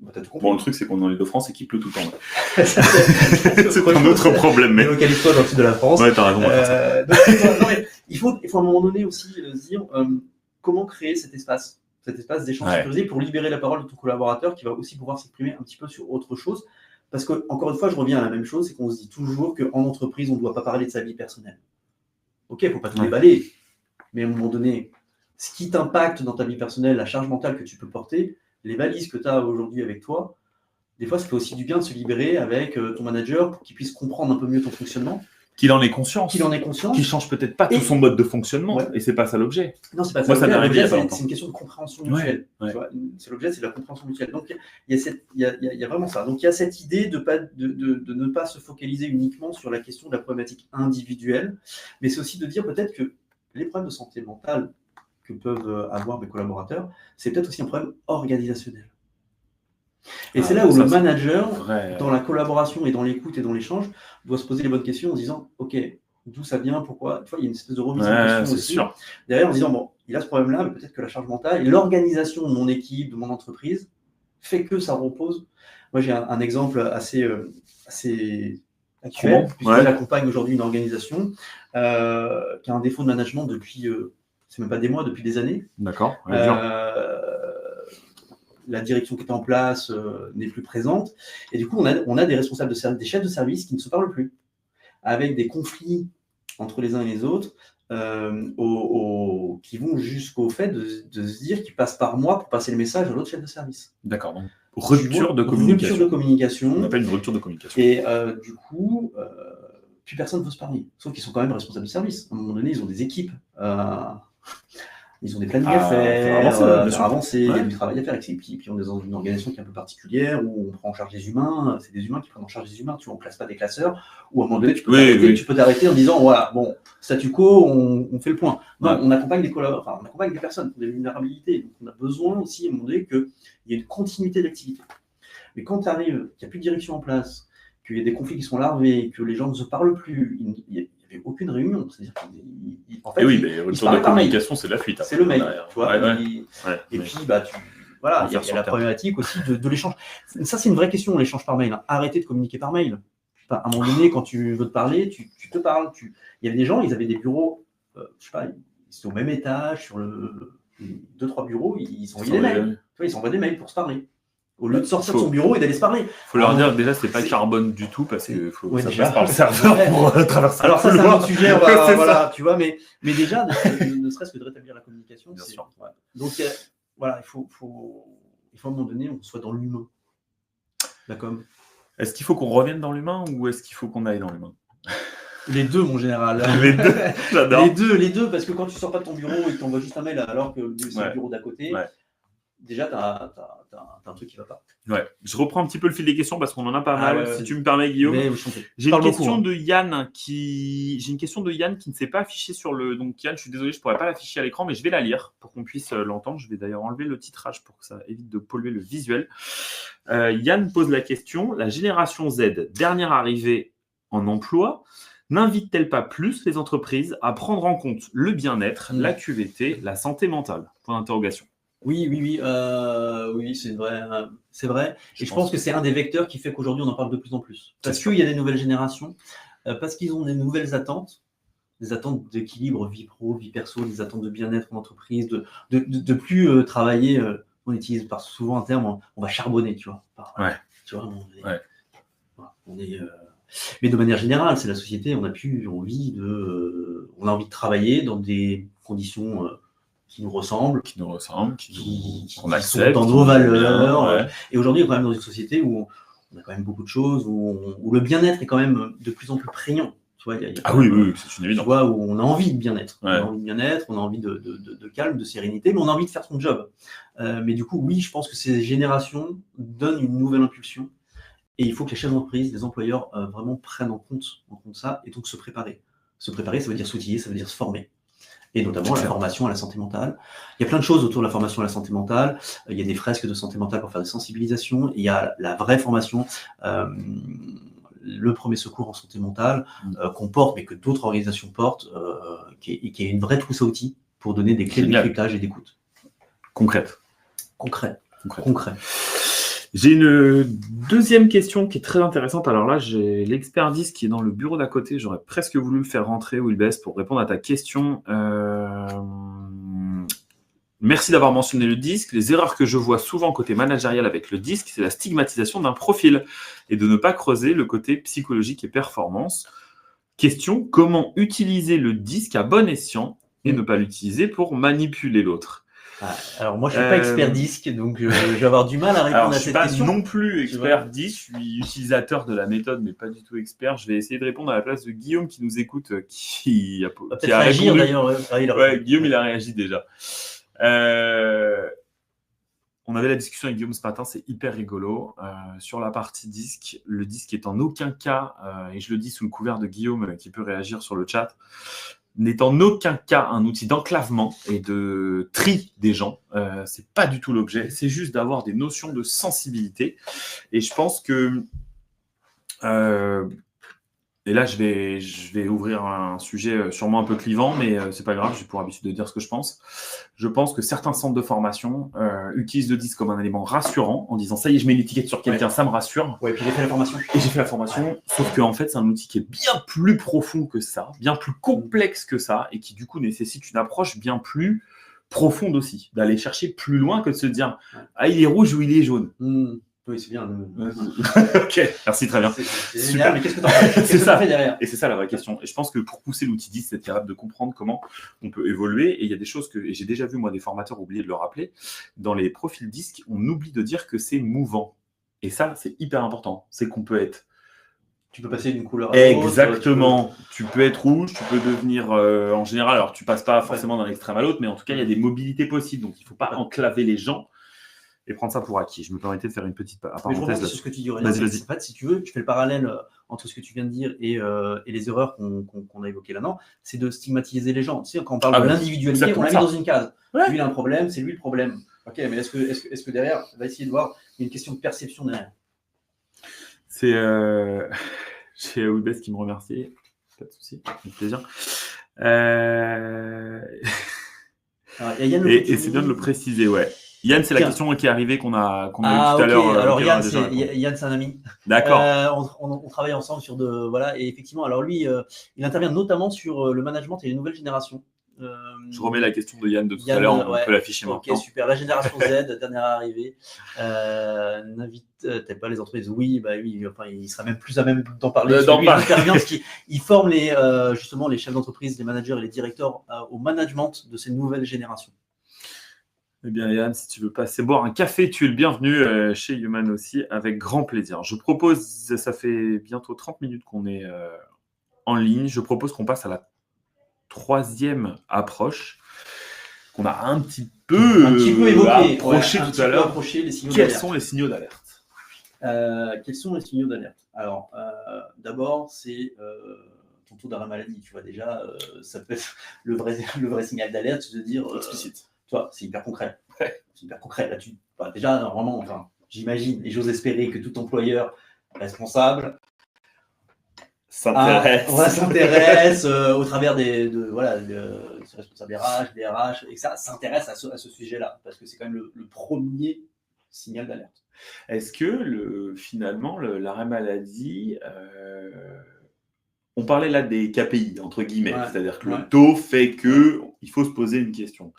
Speaker 2: Bah, t'as tout compris.
Speaker 1: Bon, le truc, c'est qu'on est dans les Deux-France et qu'il pleut tout le temps. C'est un autre problème. Mais
Speaker 2: localise-toi dans le sud de la France.
Speaker 1: Ouais, t'as raison.
Speaker 2: Non, mais il faut à un moment donné aussi se dire comment créer cet espace d'échange sécurisé pour libérer la parole de ton collaborateur qui va aussi pouvoir s'exprimer un petit peu sur autre chose. Parce que, encore une fois, je reviens à la même chose, c'est qu'on se dit toujours qu'en entreprise, on ne doit pas parler de sa vie personnelle. Ok, il ne faut pas tout déballer, mais à un moment donné, ce qui t'impacte dans ta vie personnelle, la charge mentale que tu peux porter, les valises que tu as aujourd'hui avec toi, des fois, ça fait aussi du bien de se libérer avec ton manager pour qu'il puisse comprendre un peu mieux ton fonctionnement.
Speaker 1: Qu'il en ait conscience. Qu'il change peut-être pas tout son mode de fonctionnement. Et c'est pas ça l'objet.
Speaker 2: Non, c'est pas ça.
Speaker 1: Moi,
Speaker 2: l'objet. C'est une question de compréhension mutuelle.
Speaker 1: Ouais.
Speaker 2: Tu vois, c'est l'objet, c'est la compréhension mutuelle. Donc, il y a vraiment ça. Donc, il y a cette idée de ne pas se focaliser uniquement sur la question de la problématique individuelle, mais c'est aussi de dire peut-être que les problèmes de santé mentale que peuvent avoir mes collaborateurs, c'est peut-être aussi un problème organisationnel. Et c'est là où le manager, dans la collaboration et dans l'écoute et dans l'échange, doit se poser les bonnes questions en se disant, ok, d'où ça vient, pourquoi. Tu vois, il y a une espèce de remise en question aussi. Sûr. Derrière, en se disant, bon, il a ce problème-là, mais peut-être que la charge mentale et l'organisation de mon équipe, de mon entreprise, fait que ça repose. Moi, j'ai un exemple assez actuel, puisque j'accompagne aujourd'hui une organisation qui a un défaut de management depuis, c'est même pas des mois, depuis des années.
Speaker 1: D'accord.
Speaker 2: La direction qui était en place n'est plus présente. Et du coup, on a des responsables des chefs de service qui ne se parlent plus, avec des conflits entre les uns et les autres, qui vont jusqu'au fait de se dire qu'ils passent par moi pour passer le message à l'autre chef de service.
Speaker 1: D'accord. Donc, rupture de communication.
Speaker 2: On
Speaker 1: appelle une rupture de communication.
Speaker 2: Et du coup, plus personne ne veut se parler. Sauf qu'ils sont quand même responsables de service. À un moment donné, ils ont des équipes Ils ont des plannings à faire, avancer, il y a du travail à faire. Et puis on est dans une organisation qui est un peu particulière, où on prend en charge les humains, c'est des humains qui prennent en charge les humains, tu vois, on ne classe pas des classeurs, ou à un moment donné, tu peux t'arrêter en disant, voilà, bon, statu quo, on fait le point. Non, on accompagne on accompagne des personnes pour des vulnérabilités. Donc on a besoin aussi, à un moment donné, qu'il y ait une continuité d'activité. Mais quand tu arrives, qu'il n'y a plus de direction en place, qu'il y a des conflits qui sont larvés, que les gens ne se parlent plus, il n'y avait aucune réunion. C'est-à-dire qu'en fait,
Speaker 3: le tour de communication, c'est la fuite.
Speaker 2: C'est le mail, tu vois. Et puis, voilà, il y a la problématique aussi de l'échange. Ça, c'est une vraie question, l'échange par mail. Arrêtez de communiquer par mail. Enfin, à un moment donné, quand tu veux te parler, tu te parles. Il y avait des gens, ils avaient des bureaux, je sais pas, ils étaient au même étage, sur 2-3 bureaux, ils envoyaient des mails. Tu vois, ils envoient des mails pour se parler. Au lieu de sortir de son bureau et d'aller se parler.
Speaker 3: Il faut leur dire que déjà, c'est pas carbone du tout parce que ça passe par le serveur pour traverser.
Speaker 2: Alors ça, c'est un autre sujet, voilà, tu vois, mais déjà, ne serait-ce que de rétablir la communication.
Speaker 3: Bien sûr.
Speaker 2: Ouais. Donc, voilà, il faut à un moment donné, on soit dans l'humain. D'accord.
Speaker 3: Est-ce qu'il faut qu'on revienne dans l'humain ou est-ce qu'il faut qu'on aille dans l'humain?
Speaker 2: Les deux, mon général.
Speaker 3: Les deux, j'adore.
Speaker 2: Les deux, parce que quand tu sors pas de ton bureau et que tu envoies juste un mail alors que c'est le bureau d'à côté, déjà, tu as un truc qui va pas.
Speaker 3: Ouais. Je reprends un petit peu le fil des questions parce qu'on en a pas mal. Si tu me permets, Guillaume. J'ai une question de Yann qui ne s'est pas affichée sur le. Donc, Yann, je suis désolé, je ne pourrais pas l'afficher à l'écran, mais je vais la lire pour qu'on puisse l'entendre. Je vais d'ailleurs enlever le titrage pour que ça évite de polluer le visuel. Yann pose la question: la génération Z, dernière arrivée en emploi, n'invite-t-elle pas plus les entreprises à prendre en compte le bien-être, la QVT, la santé mentale? Point d'interrogation.
Speaker 2: Oui, c'est vrai. Et je pense que c'est un des vecteurs qui fait qu'aujourd'hui, on en parle de plus en plus. Parce qu'il y a des nouvelles générations, parce qu'ils ont des nouvelles attentes, des attentes d'équilibre, vie pro, vie perso, des attentes de bien-être en entreprise, de plus travailler. On utilise souvent un terme, on va charbonner, tu vois. Tu vois, mais de manière générale, c'est la société, on a envie de travailler dans des conditions qui nous ressemblent, qui sont dans nos valeurs. Et aujourd'hui, on est quand même dans une société où on a quand même beaucoup de choses, où le bien-être est quand même de plus en plus prégnant. Tu vois,
Speaker 3: oui, c'est une évidence.
Speaker 2: Tu vois, où on a envie de bien-être. On a envie de bien-être, on a envie de calme, de sérénité, mais on a envie de faire son job. Mais du coup, oui, je pense que ces générations donnent une nouvelle impulsion. Et il faut que les chefs d'entreprise, les employeurs, vraiment prennent en compte ça et donc se préparer. Se préparer, ça veut dire s'outiller, ça veut dire se former. Et notamment la formation à la santé mentale. Il y a plein de choses autour de la formation à la santé mentale. Il y a des fresques de santé mentale pour faire des sensibilisations. Il y a la vraie formation, le premier secours en santé mentale, qu'on porte, mais que d'autres organisations portent, qui est une vraie trousse à outils pour donner des clés de décryptage et d'écoute.
Speaker 3: Concret.
Speaker 1: J'ai une deuxième question qui est très intéressante. Alors là, j'ai l'expert disque qui est dans le bureau d'à côté. J'aurais presque voulu le faire rentrer, Wilbès, pour répondre à ta question. Merci d'avoir mentionné le disque. Les erreurs que je vois souvent côté managérial avec le disque, c'est la stigmatisation d'un profil et de ne pas creuser le côté psychologique et performance. Question: comment utiliser le disque à bon escient et ne pas l'utiliser pour manipuler l'autre?
Speaker 2: Alors moi je ne suis pas expert disque, donc je vais avoir du mal à répondre à cette question.
Speaker 1: Je ne suis pas non plus expert disque, je suis utilisateur de la méthode, mais pas du tout expert. Je vais essayer de répondre à la place de Guillaume qui nous écoute, qui a réagi d'ailleurs. Guillaume, il a réagi déjà. On avait la discussion avec Guillaume ce matin, c'est hyper rigolo. Sur la partie disque, le disque est en aucun cas, et je le dis sous le couvert de Guillaume qui peut réagir sur le chat, n'est en aucun cas un outil d'enclavement et de tri des gens. C'est pas du tout l'objet. C'est juste d'avoir des notions de sensibilité. Et je pense que... et là, je vais ouvrir un sujet sûrement un peu clivant, mais c'est pas grave, j'ai pour habitude de dire ce que je pense. Je pense que certains centres de formation utilisent le disque comme un élément rassurant, en disant « ça y est, je mets une étiquette sur quelqu'un, ça me rassure ».
Speaker 2: Ouais, puis j'ai fait la formation.
Speaker 1: Et j'ai fait la formation, sauf qu'en fait, c'est un outil qui est bien plus profond que ça, bien plus complexe que ça, et qui du coup nécessite une approche bien plus profonde aussi, d'aller chercher plus loin que de se dire « ah, il est rouge ou il est jaune ».
Speaker 2: Oui, c'est bien.
Speaker 1: Ok, merci, très bien.
Speaker 2: C'est génial, mais qu'est-ce que tu en fais?
Speaker 1: C'est ça derrière. Et c'est ça la vraie question. Et je pense que pour pousser l'outil disque, c'est être capable de comprendre comment on peut évoluer. Et il y a des choses et j'ai déjà vu, moi, des formateurs oublier de le rappeler. Dans les profils disques, on oublie de dire que c'est mouvant. Et ça, c'est hyper important. C'est qu'on peut être
Speaker 2: Tu peux passer d'une couleur à l'autre.
Speaker 1: Exactement. Tu peux être rouge, tu peux devenir en général. Alors, tu passes pas forcément d'un extrême à l'autre, mais en tout cas, il y a des mobilités possibles. Donc, il ne faut pas enclaver les gens et prendre ça pour acquis. Je me permettais de faire une petite parenthèse.
Speaker 2: Sur ce que tu dis, Aurélien.
Speaker 1: Vas-y.
Speaker 2: En fait, si tu veux, je fais le parallèle entre ce que tu viens de dire et les erreurs qu'on a évoquées là-dedans. C'est de stigmatiser les gens. Tu sais, quand on parle de l'individualité, on l'a mis dans une case. Ouais. Lui, il a un problème, c'est lui le problème. Ok, mais est-ce que derrière, on va essayer de voir, il y a une question de perception derrière.
Speaker 1: C'est chez Oubès qui me remercie. Pas de souci, avec plaisir. Et c'est bien de le préciser, ouais. Yann, c'est la question qui est arrivée qu'on a eu tout à l'heure.
Speaker 2: Alors Yann, c'est un ami.
Speaker 1: D'accord.
Speaker 2: On travaille ensemble sur et effectivement, alors lui, il intervient notamment sur le management et les nouvelles générations.
Speaker 1: Je remets la question de Yann de tout à l'heure, on peut l'afficher maintenant.
Speaker 2: Ok, super. La génération Z, dernière arrivée, n'invite peut-être pas les entreprises. Oui, enfin, il sera même plus à même d'en parler. Il intervient parce qu'il forme justement les chefs d'entreprise, les managers et les directeurs au management de ces nouvelles générations.
Speaker 1: Eh bien, Yann, si tu veux passer boire un café, tu es le bienvenu chez Human aussi, avec grand plaisir. Je propose, ça fait bientôt 30 minutes qu'on est en ligne, je propose qu'on passe à la troisième approche qu'on a un petit peu
Speaker 2: évoqué,
Speaker 1: approché tout à l'heure.
Speaker 2: Quels
Speaker 1: sont les signaux d'alerte
Speaker 2: Quels sont les signaux d'alerte? Alors, d'abord, c'est ton taux d'arrêt maladie. Tu vois déjà, ça peut être le vrai signal d'alerte, c'est de dire
Speaker 1: explicite.
Speaker 2: Toi, c'est hyper concret. C'est hyper concret. Là, déjà, normalement, j'imagine et j'ose espérer que tout employeur responsable s'intéresse au travers des responsables RH, des RH, et que ça s'intéresse à ce sujet-là, parce que c'est quand même le premier signal d'alerte.
Speaker 1: Est-ce que finalement, l'arrêt maladie, on parlait là des KPI, entre guillemets, c'est-à-dire que le taux fait qu'il faut se poser une question.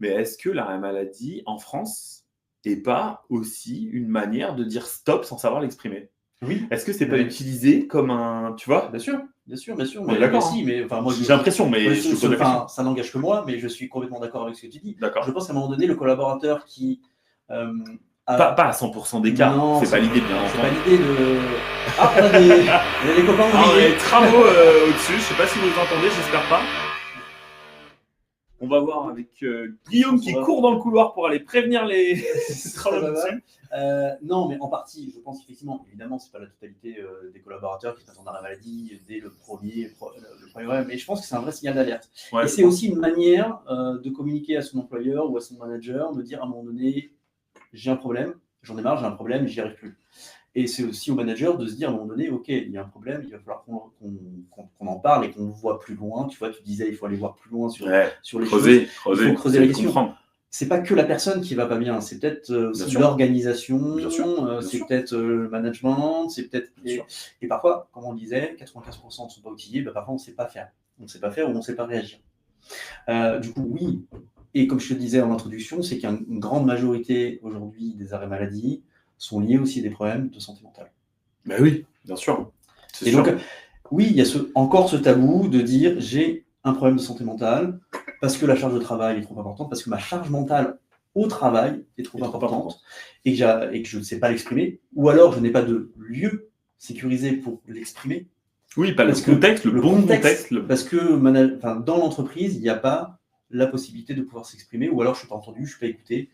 Speaker 1: Mais est-ce que l'arrêt maladie, en France, n'est pas aussi une manière de dire stop sans savoir l'exprimer?
Speaker 2: Oui.
Speaker 1: Est-ce que c'est pas utilisé comme un... Tu vois?
Speaker 2: Bien sûr.
Speaker 1: Mais d'accord.
Speaker 2: Mais moi,
Speaker 1: j'ai l'impression, mais
Speaker 2: ça n'engage que moi, mais je suis complètement d'accord avec ce que tu dis.
Speaker 1: D'accord.
Speaker 2: Je pense qu'à un moment donné, le collaborateur qui...
Speaker 1: Pas à 100% des cas. Non, c'est pas l'idée, bien
Speaker 2: entendu. C'est pas l'idée de... Ah, on a des copains
Speaker 1: ouvriers. Les travaux au-dessus, je sais pas si vous entendez, j'espère pas. On va voir avec Guillaume qui court dans le couloir pour aller prévenir les travaux au-dessus.
Speaker 2: Non, mais en partie, je pense effectivement, évidemment, c'est pas la totalité des collaborateurs qui s'attendent à la maladie dès le premier mais je pense que c'est un vrai signal d'alerte. Et c'est aussi une manière de communiquer à son employeur ou à son manager, de dire à un moment donné, j'ai un problème, j'en ai marre, j'ai un problème, j'y arrive plus. Et c'est aussi au manager de se dire à un moment donné, ok, il y a un problème, il va falloir qu'on en parle et qu'on voit plus loin. Tu vois, tu disais, il faut aller voir plus loin sur les choses. Il faut creuser la question. C'est pas que la personne qui va pas bien, c'est peut-être aussi l'organisation, c'est peut-être le management, c'est peut-être et parfois, comme on le disait, 95% ne sont pas outillés, parfois on ne sait pas faire. On ne sait pas faire ou on ne sait pas réagir. Du coup, oui. Et comme je te le disais en introduction, c'est qu'une grande majorité aujourd'hui des arrêts maladie sont liés aussi à des problèmes de santé mentale.
Speaker 1: Ben oui, bien sûr.
Speaker 2: Et donc, oui, il y a encore ce tabou de dire j'ai un problème de santé mentale parce que la charge de travail est trop importante, parce que ma charge mentale au travail est trop importante et que je ne sais pas l'exprimer, ou alors je n'ai pas de lieu sécurisé pour l'exprimer.
Speaker 1: Oui, pas le contexte, le bon contexte.
Speaker 2: Parce que dans l'entreprise, il n'y a pas la possibilité de pouvoir s'exprimer, ou alors je ne suis pas entendu, je ne suis pas écouté,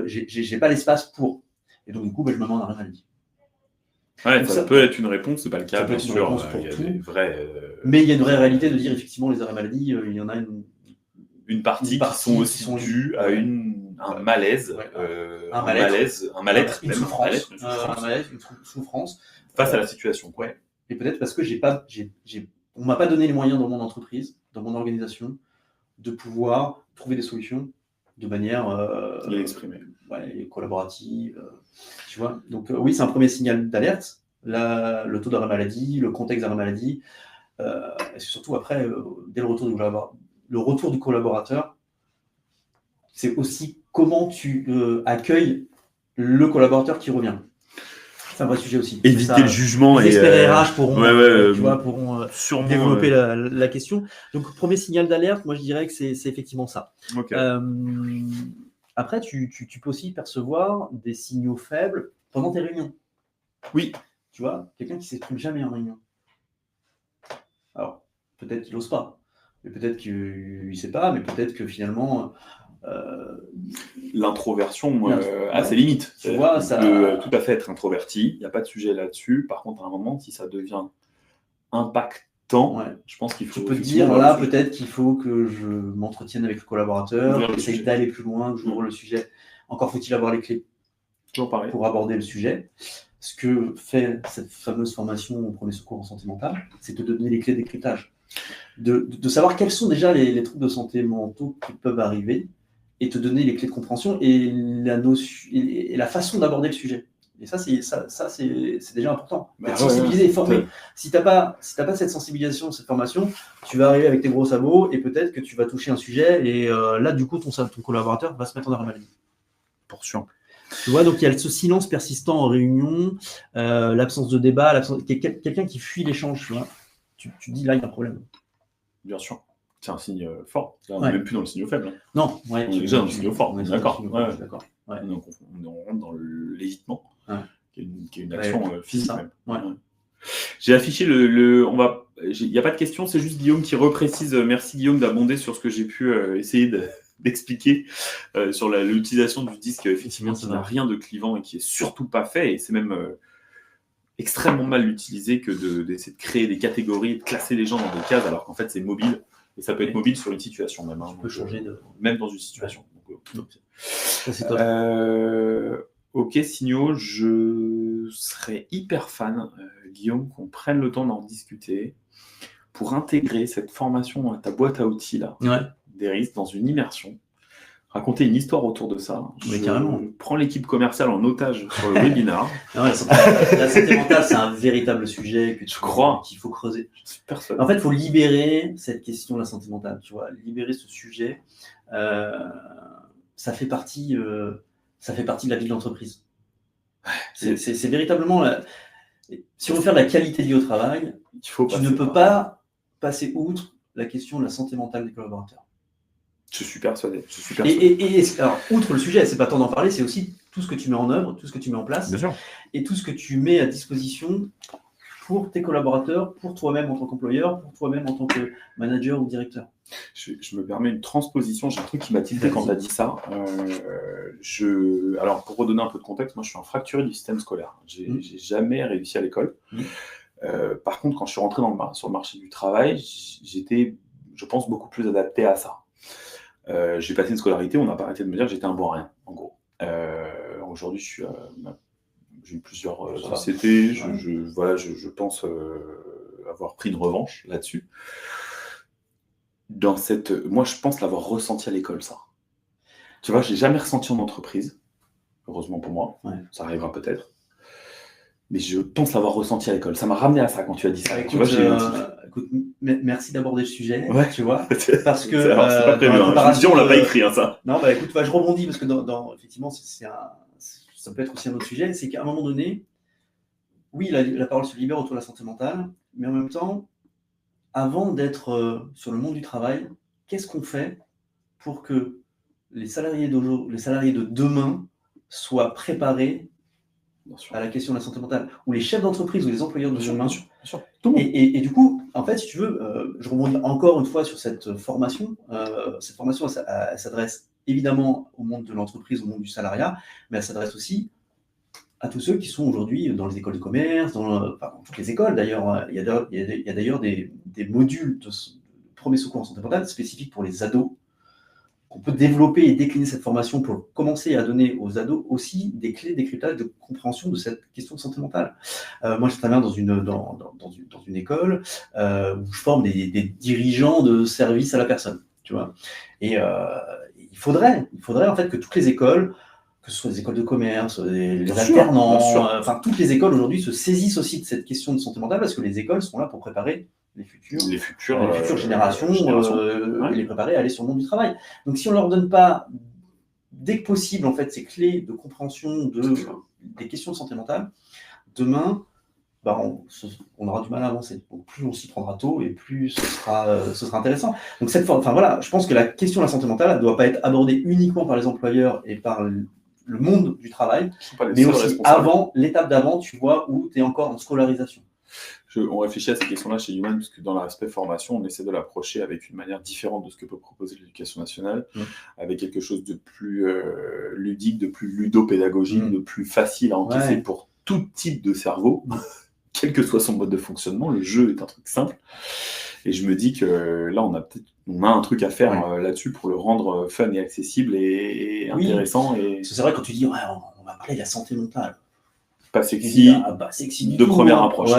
Speaker 2: j'ai pas l'espace pour. Et donc, du coup, je me mets en arrêt maladie.
Speaker 1: Ouais, ça peut être une réponse, c'est pas le cas,
Speaker 2: bien sûr.
Speaker 1: Il y a des vrais,
Speaker 2: mais il y a une vraie réalité de dire, effectivement, les arrêts maladie, il y en a
Speaker 1: une partie qui sont aussi dues à un malaise, un mal-être,
Speaker 2: une souffrance
Speaker 1: face à la situation.
Speaker 2: Ouais. Et peut-être parce que on m'a pas donné les moyens dans mon entreprise, dans mon organisation, de pouvoir trouver des solutions de manière collaborative, tu vois. Donc oui, c'est un premier signal d'alerte. Là, le taux d'arrêt maladie, le contexte d'arrêt maladie, et surtout après, dès le retour du collaborateur, c'est aussi comment tu accueilles le collaborateur qui revient. C'est un vrai sujet aussi.
Speaker 1: Éviter le jugement.
Speaker 2: Les experts RH pourront développer la question. Donc, premier signal d'alerte, moi je dirais que c'est effectivement ça.
Speaker 1: Okay.
Speaker 2: Après, tu peux aussi percevoir des signaux faibles pendant tes réunions.
Speaker 1: Oui.
Speaker 2: Tu vois, quelqu'un qui ne s'exprime jamais en réunion. peut-être qu'il n'ose pas, mais peut-être qu'il ne sait pas, mais peut-être que finalement...
Speaker 1: L'introversion a ses limites.
Speaker 2: Tu vois,
Speaker 1: ça peut tout à fait être introverti, il n'y a pas de sujet là-dessus. Par contre, à un moment, si ça devient impactant, je pense qu'il faut...
Speaker 2: Tu peux te dire, là, peut-être qu'il faut que je m'entretienne avec le collaborateur, que j'essaye d'aller plus loin, que j'ouvre le sujet. Encore faut-il avoir les clés pour aborder le sujet. Ce que fait cette fameuse formation au premier secours en santé mentale, c'est de te donner les clés de décryptage. De savoir quels sont déjà les troubles de santé mentaux qui peuvent arriver et te donner les clés de compréhension et la façon d'aborder le sujet. Et ça, c'est déjà important. Sensibiliser et former. Si tu n'as pas cette sensibilisation, cette formation, tu vas arriver avec tes gros sabots et peut-être que tu vas toucher un sujet et là, du coup, ton collaborateur va se mettre en arrêt maladie.
Speaker 1: Pour sûr.
Speaker 2: Tu vois, donc il y a ce silence persistant en réunion, l'absence de débat, quelqu'un qui fuit l'échange. Tu dis là, il y a un problème.
Speaker 1: Bien sûr. C'est un signe fort. Là, on n'est même plus dans le signal faible.
Speaker 2: Non,
Speaker 1: on est déjà dans le signal fort.
Speaker 2: D'accord.
Speaker 1: Donc, on rentre dans l'évitement, qui est une action physique même. J'ai affiché il n'y a pas de question, c'est juste Guillaume qui reprécise. Merci Guillaume d'abonder sur ce que j'ai pu essayer d'expliquer sur l'utilisation du disque, effectivement, qui n'a rien de clivant et qui est surtout pas fait. Et c'est même extrêmement mal utilisé que d'essayer de créer des catégories et de classer les gens dans des cases, alors qu'en fait, c'est mobile. Et ça peut être mobile sur une situation même.
Speaker 2: Tu peux changer
Speaker 1: même dans une situation. Donc,
Speaker 2: c'est top.
Speaker 1: Ok, Signaux, je serais hyper fan, Guillaume, qu'on prenne le temps d'en discuter pour intégrer cette formation à ta boîte à outils là, d'Eris, dans une immersion. Raconter une histoire autour de ça.
Speaker 2: Je
Speaker 1: prends l'équipe commerciale en otage sur le webinaire.
Speaker 2: La santé mentale, c'est un véritable sujet qu'il faut creuser. En fait, il faut libérer cette question de la santé mentale. Tu vois, libérer ce sujet, ça fait partie de la vie de l'entreprise. C'est véritablement... Si on veut faire de la qualité de vie au travail, tu ne peux pas passer outre la question de la santé mentale des collaborateurs.
Speaker 1: Je suis persuadé.
Speaker 2: Alors, outre le sujet, c'est pas tant d'en parler, c'est aussi tout ce que tu mets en œuvre, tout ce que tu mets en place, et tout ce que tu mets à disposition pour tes collaborateurs, pour toi-même en tant qu'employeur, pour toi-même en tant que manager ou directeur.
Speaker 1: Je me permets une transposition, j'ai un truc qui m'a tilté quand tu as dit ça. Alors, pour redonner un peu de contexte, moi je suis un fracturé du système scolaire. J'ai jamais réussi à l'école. Par contre, quand je suis rentré sur le marché du travail, j'étais, je pense, beaucoup plus adapté à ça. J'ai passé une scolarité, on n'a pas arrêté de me dire que j'étais un bon à rien, en gros. Aujourd'hui, j'ai eu plusieurs sociétés, je pense avoir pris une revanche là-dessus. Moi, je pense l'avoir ressenti à l'école, ça. Tu vois, je l'ai jamais ressenti en entreprise, heureusement pour moi, ça arrivera peut-être. Mais je pense l'avoir ressenti à l'école. Ça m'a ramené à ça quand tu as dit ça.
Speaker 2: Écoute, merci d'aborder le sujet, tu vois, parce que...
Speaker 1: Alors, c'est pas prévu, on l'a pas écrit, ça.
Speaker 2: Non, écoute, je rebondis, parce que effectivement, ça peut être aussi un autre sujet, c'est qu'à un moment donné, oui, la parole se libère autour de la santé mentale, mais en même temps, avant d'être sur le monde du travail, qu'est-ce qu'on fait pour que les salariés de demain soient préparés à la question de la santé mentale, ou les chefs d'entreprise ou les employeurs de demain. Et du coup, en fait, si tu veux, je rebondis encore une fois sur cette formation. Cette formation, elle s'adresse évidemment au monde de l'entreprise, au monde du salariat, mais elle s'adresse aussi à tous ceux qui sont aujourd'hui dans les écoles de commerce, dans toutes les écoles d'ailleurs. Il y a d'ailleurs des modules de premier secours en santé mentale spécifiques pour les ados. On peut développer et décliner cette formation pour commencer à donner aux ados aussi des clés de décryptage, de compréhension de cette question de santé mentale. Moi, je travaille dans une école où je forme des dirigeants de service à la personne, tu vois. Et il faudrait en fait que toutes les écoles, que ce soit les écoles de commerce, les alternants, toutes les écoles aujourd'hui se saisissent aussi de cette question de santé mentale, parce que les écoles sont là pour préparer les futures générations et les préparer à aller sur le monde du travail. Donc si on ne leur donne pas, dès que possible, en fait, ces clés de compréhension des questions de santé mentale, demain, on aura du mal à avancer. Donc plus on s'y prendra tôt et plus ce sera intéressant. Donc je pense que la question de la santé mentale ne doit pas être abordée uniquement par les employeurs et par le monde du travail, mais aussi l'étape d'avant, tu vois, où tu es encore en scolarisation.
Speaker 1: On réfléchit à ces questions-là chez Human, parce que dans l'aspect formation, on essaie de l'approcher avec une manière différente de ce que peut proposer l'éducation nationale, avec quelque chose de plus ludique, de plus ludopédagogique, de plus facile à encaisser pour tout type de cerveau, quel que soit son mode de fonctionnement. Le jeu est un truc simple. Et je me dis que là, on a un truc à faire là-dessus pour le rendre fun et accessible et intéressant. Et...
Speaker 2: C'est vrai, quand tu dis, on va parler de la santé mentale.
Speaker 1: Pas sexy,
Speaker 2: sexy
Speaker 1: de première approche.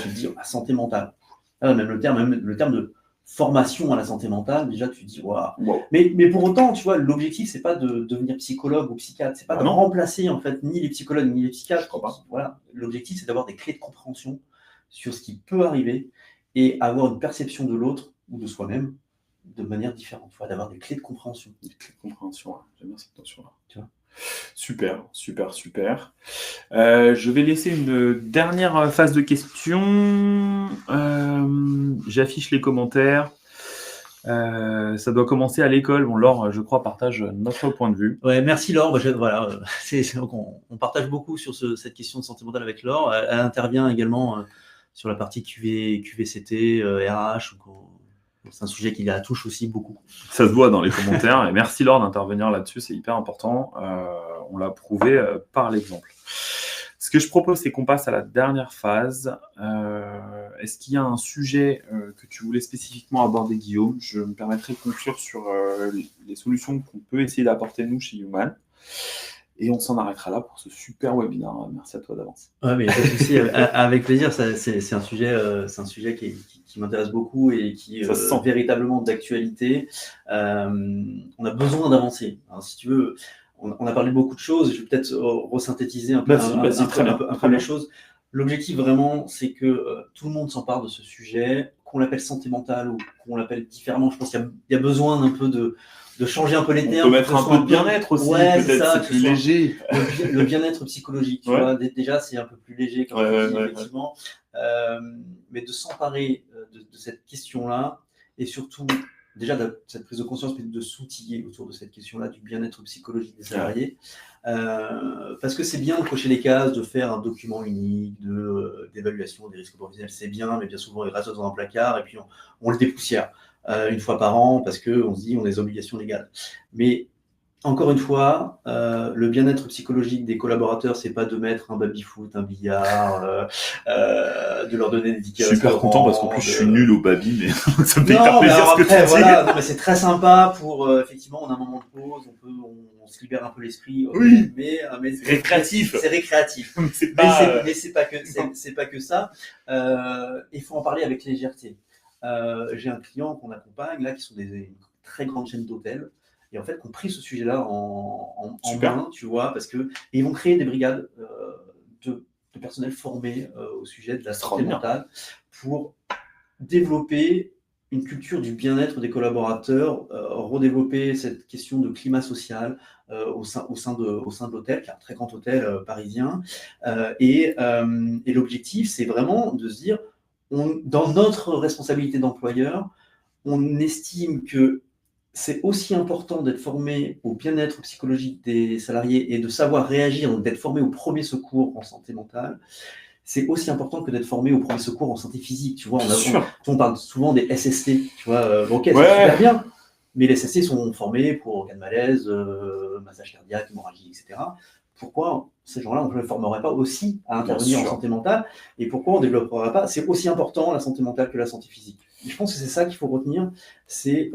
Speaker 2: Tu te dis, la santé mentale. Même le terme de formation à la santé mentale, déjà, tu te dis, waouh. Mais pour autant, tu vois, l'objectif, c'est pas de devenir psychologue ou psychiatre, c'est pas de remplacer, en fait, ni les psychologues, ni les psychiatres. Voilà. L'objectif, c'est d'avoir des clés de compréhension sur ce qui peut arriver et avoir une perception de l'autre ou de soi-même de manière différente, d'avoir des clés de compréhension.
Speaker 1: Des clés de compréhension, j'aime bien cette notion-là. Tu vois. Super. Je vais laisser une dernière phase de questions. J'affiche les commentaires. Ça doit commencer à l'école. Bon, Laure, je crois, partage notre point de vue.
Speaker 2: Ouais, merci Laure. On partage beaucoup sur cette question de santé mentale avec Laure. Elle intervient également sur la partie QVCT, RH. C'est un sujet qui la touche aussi beaucoup.
Speaker 1: Ça se voit dans les commentaires. Et merci Laure d'intervenir là-dessus, c'est hyper important. On l'a prouvé par l'exemple. Ce que je propose, c'est qu'on passe à la dernière phase. Est-ce qu'il y a un sujet que tu voulais spécifiquement aborder, Guillaume ? Je me permettrai de conclure sur les solutions qu'on peut essayer d'apporter nous chez Human. Et on s'en arrêtera là pour ce super webinaire. Merci à toi d'avance.
Speaker 2: Ouais, mais pas de souci, avec plaisir. C'est un sujet qui m'intéresse beaucoup et qui est véritablement d'actualité. On a besoin d'avancer. Alors, si tu veux, on a parlé de beaucoup de choses. Je vais peut-être resynthétiser un peu les choses. L'objectif vraiment, c'est que tout le monde s'empare de ce sujet, qu'on l'appelle santé mentale ou qu'on l'appelle différemment. Je pense qu'il y a besoin d'un peu de changer un peu les termes.
Speaker 1: On peut mettre un peu de bien-être aussi, peut-être, c'est plus léger.
Speaker 2: Le bien-être psychologique, tu vois, déjà, c'est un peu plus léger, comme je dis, effectivement. Mais de s'emparer de cette question-là, et surtout, déjà, cette prise de conscience, mais de s'outiller autour de cette question-là, du bien-être psychologique des salariés. Parce que c'est bien de cocher les cases, de faire un document unique, d'évaluation des risques professionnels, c'est bien, mais bien souvent, il reste dans un placard, et puis on le dépoussière. Une fois par an, parce qu'on se dit on a des obligations légales. Mais encore une fois, le bien-être psychologique des collaborateurs, c'est pas de mettre un baby-foot, un billard, de leur donner des tickets.
Speaker 1: Je suis super content parce qu'en plus je suis nul au baby, mais ça me fait hyper plaisir ce que tu dis.
Speaker 2: Mais c'est très sympa pour effectivement, on a un moment de pause, on se libère un peu l'esprit.
Speaker 1: Oui.
Speaker 2: Mais
Speaker 1: c'est récréatif.
Speaker 2: C'est récréatif. Mais c'est pas que ça. Il faut en parler avec légèreté. J'ai un client qu'on accompagne là qui sont des très grandes chaînes d'hôtels et en fait qui ont pris ce sujet-là en main, tu vois, parce que ils vont créer des brigades de personnel formé au sujet de la santé mentale pour développer une culture du bien-être des collaborateurs, redévelopper cette question de climat social au sein de l'hôtel, qui est un très grand hôtel parisien, et l'objectif c'est vraiment de se dire dans notre responsabilité d'employeur, on estime que c'est aussi important d'être formé au bien-être psychologique des salariés et de savoir réagir, donc d'être formé au premier secours en santé mentale. C'est aussi important que d'être formé au premier secours en santé physique. Tu vois, on parle souvent des SST. Tu vois, ok, c'est super bien, mais les SST sont formés pour cas de malaise, massage cardiaque, hémorragie, etc. Pourquoi ces gens-là, on ne les formerait pas aussi à intervenir en santé mentale et pourquoi on ne développerait pas? C'est aussi important la santé mentale que la santé physique. Et je pense que c'est ça qu'il faut retenir, c'est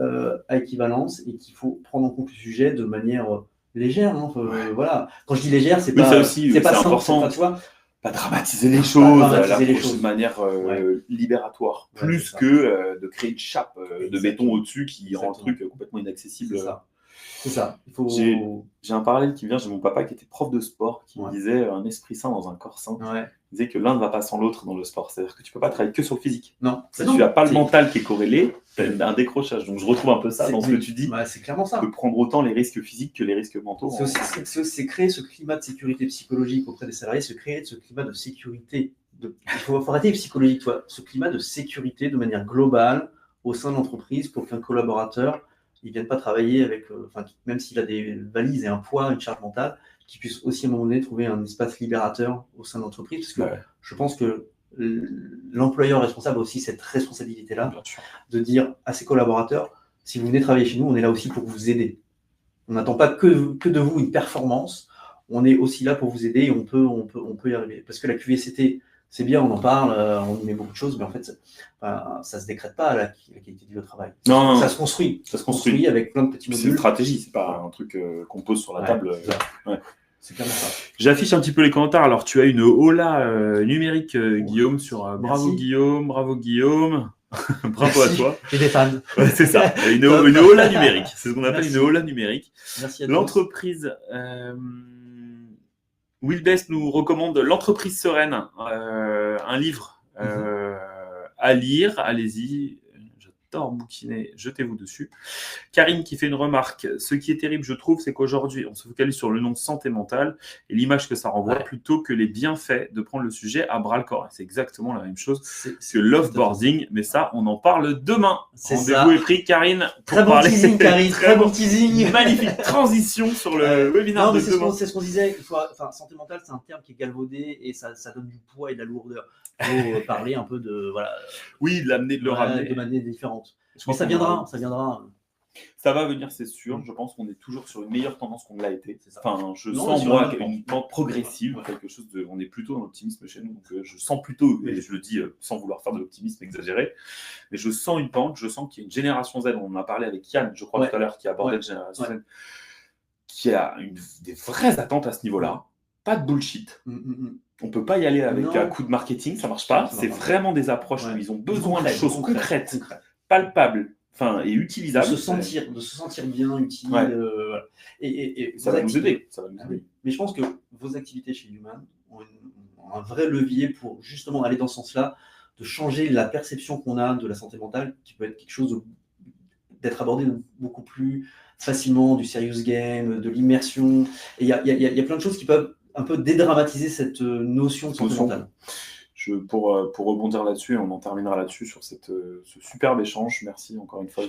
Speaker 2: à équivalence et qu'il faut prendre en compte le sujet de manière légère. Hein. Voilà. Quand je dis légère, c'est pas
Speaker 1: important.
Speaker 2: Pas, tu vois,
Speaker 1: pas dramatiser les choses, de manière libératoire, plus que de créer une chape de béton au-dessus qui rend le truc complètement inaccessible.
Speaker 2: C'est ça.
Speaker 1: J'ai un parallèle qui vient, j'ai mon papa qui était prof de sport, qui me disait un esprit sain dans un corps sain. Il disait que l'un ne va pas sans l'autre dans le sport. C'est-à-dire que tu ne peux pas travailler que sur le physique.
Speaker 2: Non.
Speaker 1: Si tu n'as pas le mental qui est corrélé, tu as un décrochage. Donc je retrouve un peu ça dans ce que tu dis.
Speaker 2: C'est clairement ça.
Speaker 1: Tu peux prendre autant les risques physiques que les risques mentaux.
Speaker 2: C'est créer ce climat de sécurité psychologique auprès des salariés, créer ce climat de sécurité. Il faut arrêter psychologique, toi. Ce climat de sécurité de manière globale au sein de l'entreprise pour qu'un collaborateur ne vienne pas travailler avec, même s'il a des valises et un poids, une charge mentale, qu'il puisse aussi à un moment donné trouver un espace libérateur au sein de l'entreprise. Parce que je pense que l'employeur responsable a aussi cette responsabilité-là de dire à ses collaborateurs, si vous venez travailler chez nous, on est là aussi pour vous aider. On n'attend pas que de vous une performance, on est aussi là pour vous aider et on peut y arriver. Parce que la QVCT, c'est bien, on en parle, on y met beaucoup de choses, mais en fait, ça se décrète pas la qualité du travail.
Speaker 3: Non,
Speaker 2: ça se construit. Ça se construit avec plein de petits modules.
Speaker 3: C'est une stratégie, c'est pas un truc qu'on pose sur la table.
Speaker 2: Ouais. C'est clairement ça.
Speaker 3: J'affiche un petit peu les commentaires. Alors, tu as une hola numérique, Guillaume, sur bravo Guillaume, bravo à toi.
Speaker 2: J'ai des fans.
Speaker 3: Ouais, c'est ça, une hola numérique. C'est ce qu'on appelle une hola numérique.
Speaker 2: Merci à
Speaker 3: l'entreprise. Will Best nous recommande L'entreprise sereine, un livre à lire. Allez-y. J'adore bouquiner, jetez-vous dessus. Karine qui fait une remarque. Ce qui est terrible, je trouve, c'est qu'aujourd'hui, on se focalise sur le nom santé mentale et l'image que ça renvoie plutôt que les bienfaits de prendre le sujet à bras-le-corps. C'est exactement la même chose que l'offboarding, mais ça, on en parle demain. Rendez-vous est pris, Karine.
Speaker 2: Très bon teasing, Karine. Très bon teasing.
Speaker 3: Magnifique transition sur le webinaire de demain.
Speaker 2: C'est ce qu'on disait. Santé mentale, c'est un terme qui est galvaudé et ça donne du poids et de la lourdeur. Il faut parler un peu de
Speaker 3: oui, de l'amener, de le ramener
Speaker 2: de manière différente. Mais ça viendra.
Speaker 3: Ça va venir, c'est sûr. Je pense qu'on est toujours sur une meilleure tendance qu'on l'a été. Enfin, je
Speaker 2: Non,
Speaker 3: sens moi une pente progressive, quelque chose de. On est plutôt dans l'optimisme chez nous, donc je sens plutôt, et je le dis sans vouloir faire de l'optimisme exagéré, mais je sens une pente. Je sens qu'il y a une génération Z. On en a parlé avec Yann, je crois tout à l'heure, qui abordait la génération Z, qui a des vraies attentes à ce niveau-là. Pas de bullshit. On peut pas y aller avec un coup de marketing, ça marche pas. C'est vraiment des approches où ils ont besoin de choses concrètes, palpables, et utilisables.
Speaker 2: De se sentir bien, utile. Et
Speaker 3: ça va nous aider.
Speaker 2: Mais je pense que vos activités chez Human ont un vrai levier pour justement aller dans ce sens-là, de changer la perception qu'on a de la santé mentale, qui peut être quelque chose d'être abordé beaucoup plus facilement, du serious game, de l'immersion. Et il y a plein de choses qui peuvent un peu dédramatiser cette notion de santé mentale.
Speaker 3: Pour rebondir là-dessus, on en terminera là-dessus sur ce superbe échange. Merci encore une fois.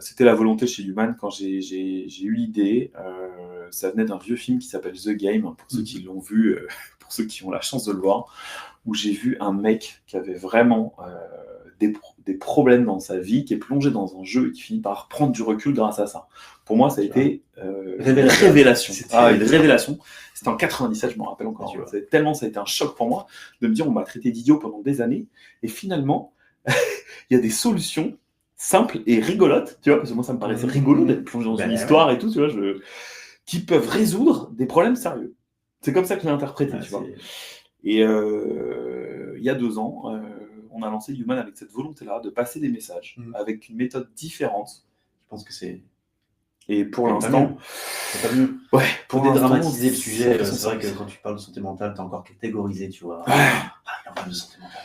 Speaker 3: C'était la volonté chez Human quand j'ai eu l'idée. Ça venait d'un vieux film qui s'appelle The Game, pour ceux qui l'ont vu, pour ceux qui ont la chance de le voir, où j'ai vu un mec qui avait vraiment des problèmes dans sa vie, qui est plongé dans un jeu et qui finit par prendre du recul grâce à ça. Pour moi, ça a été une révélation. Une révélation. C'était en 97, je m'en rappelle encore. Ça a été un choc pour moi de me dire on m'a traité d'idiot pendant des années et finalement, il y a des solutions simples et rigolotes, tu vois, parce que moi, ça me paraissait rigolo d'être plongé dans une histoire et tout, tu vois, qui peuvent résoudre des problèmes sérieux. C'est comme ça que je l'ai interprété, tu vois. Et il y a 2 ans, on a lancé Human avec cette volonté-là de passer des messages avec une méthode différente.
Speaker 2: Je pense que c'est...
Speaker 3: Et pour l'instant...
Speaker 2: C'est pas mieux.
Speaker 3: Ouais,
Speaker 2: pour dédramatiser le sujet, c'est vrai que quand tu parles de santé mentale, tu es encore catégorisé, tu vois. On parle de santé mentale.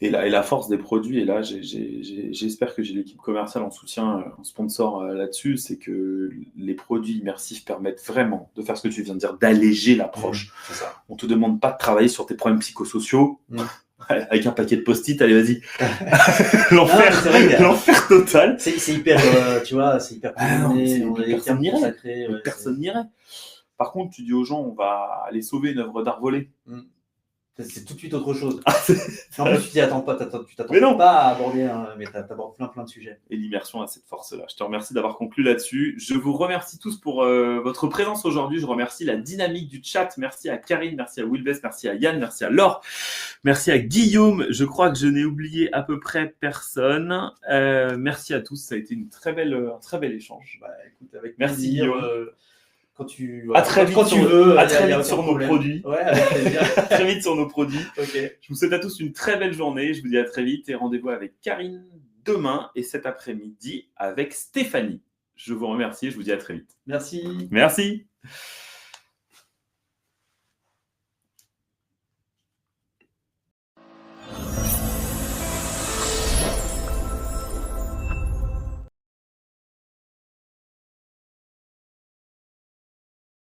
Speaker 3: Et la force des produits, et là, j'espère que j'ai l'équipe commerciale en soutien, en sponsor là-dessus, c'est que les produits immersifs permettent vraiment de faire ce que tu viens de dire, d'alléger l'approche.
Speaker 2: C'est ça.
Speaker 3: On ne te demande pas de travailler sur tes problèmes psychosociaux avec un paquet de post-it, allez, vas-y. L'enfer total.
Speaker 2: C'est hyper, tu vois, c'est hyper
Speaker 3: personne n'irait. Par contre, tu dis aux gens, on va aller sauver une œuvre d'art volée.
Speaker 2: C'est tout de suite autre chose. En plus, tu t'attends pas à aborder, mais tu abordes plein de sujets.
Speaker 3: Et l'immersion a cette force-là. Je te remercie d'avoir conclu là-dessus. Je vous remercie tous pour votre présence aujourd'hui. Je remercie la dynamique du chat. Merci à Karine, merci à Wilbest, merci à Yann, merci à Laure, merci à Guillaume. Je crois que je n'ai oublié à peu près personne. Merci à tous. Ça a été un très bel échange.
Speaker 2: Écoute, avec
Speaker 3: merci
Speaker 2: Guillaume.
Speaker 3: À très vite sur nos produits.
Speaker 2: Ouais, avec plaisir.
Speaker 3: Très vite sur nos produits.
Speaker 2: Okay.
Speaker 3: Je vous souhaite à tous une très belle journée. Je vous dis à très vite et rendez-vous avec Karine demain et cet après-midi avec Stéphanie. Je vous remercie et je vous dis à très vite.
Speaker 2: Merci.
Speaker 3: Merci.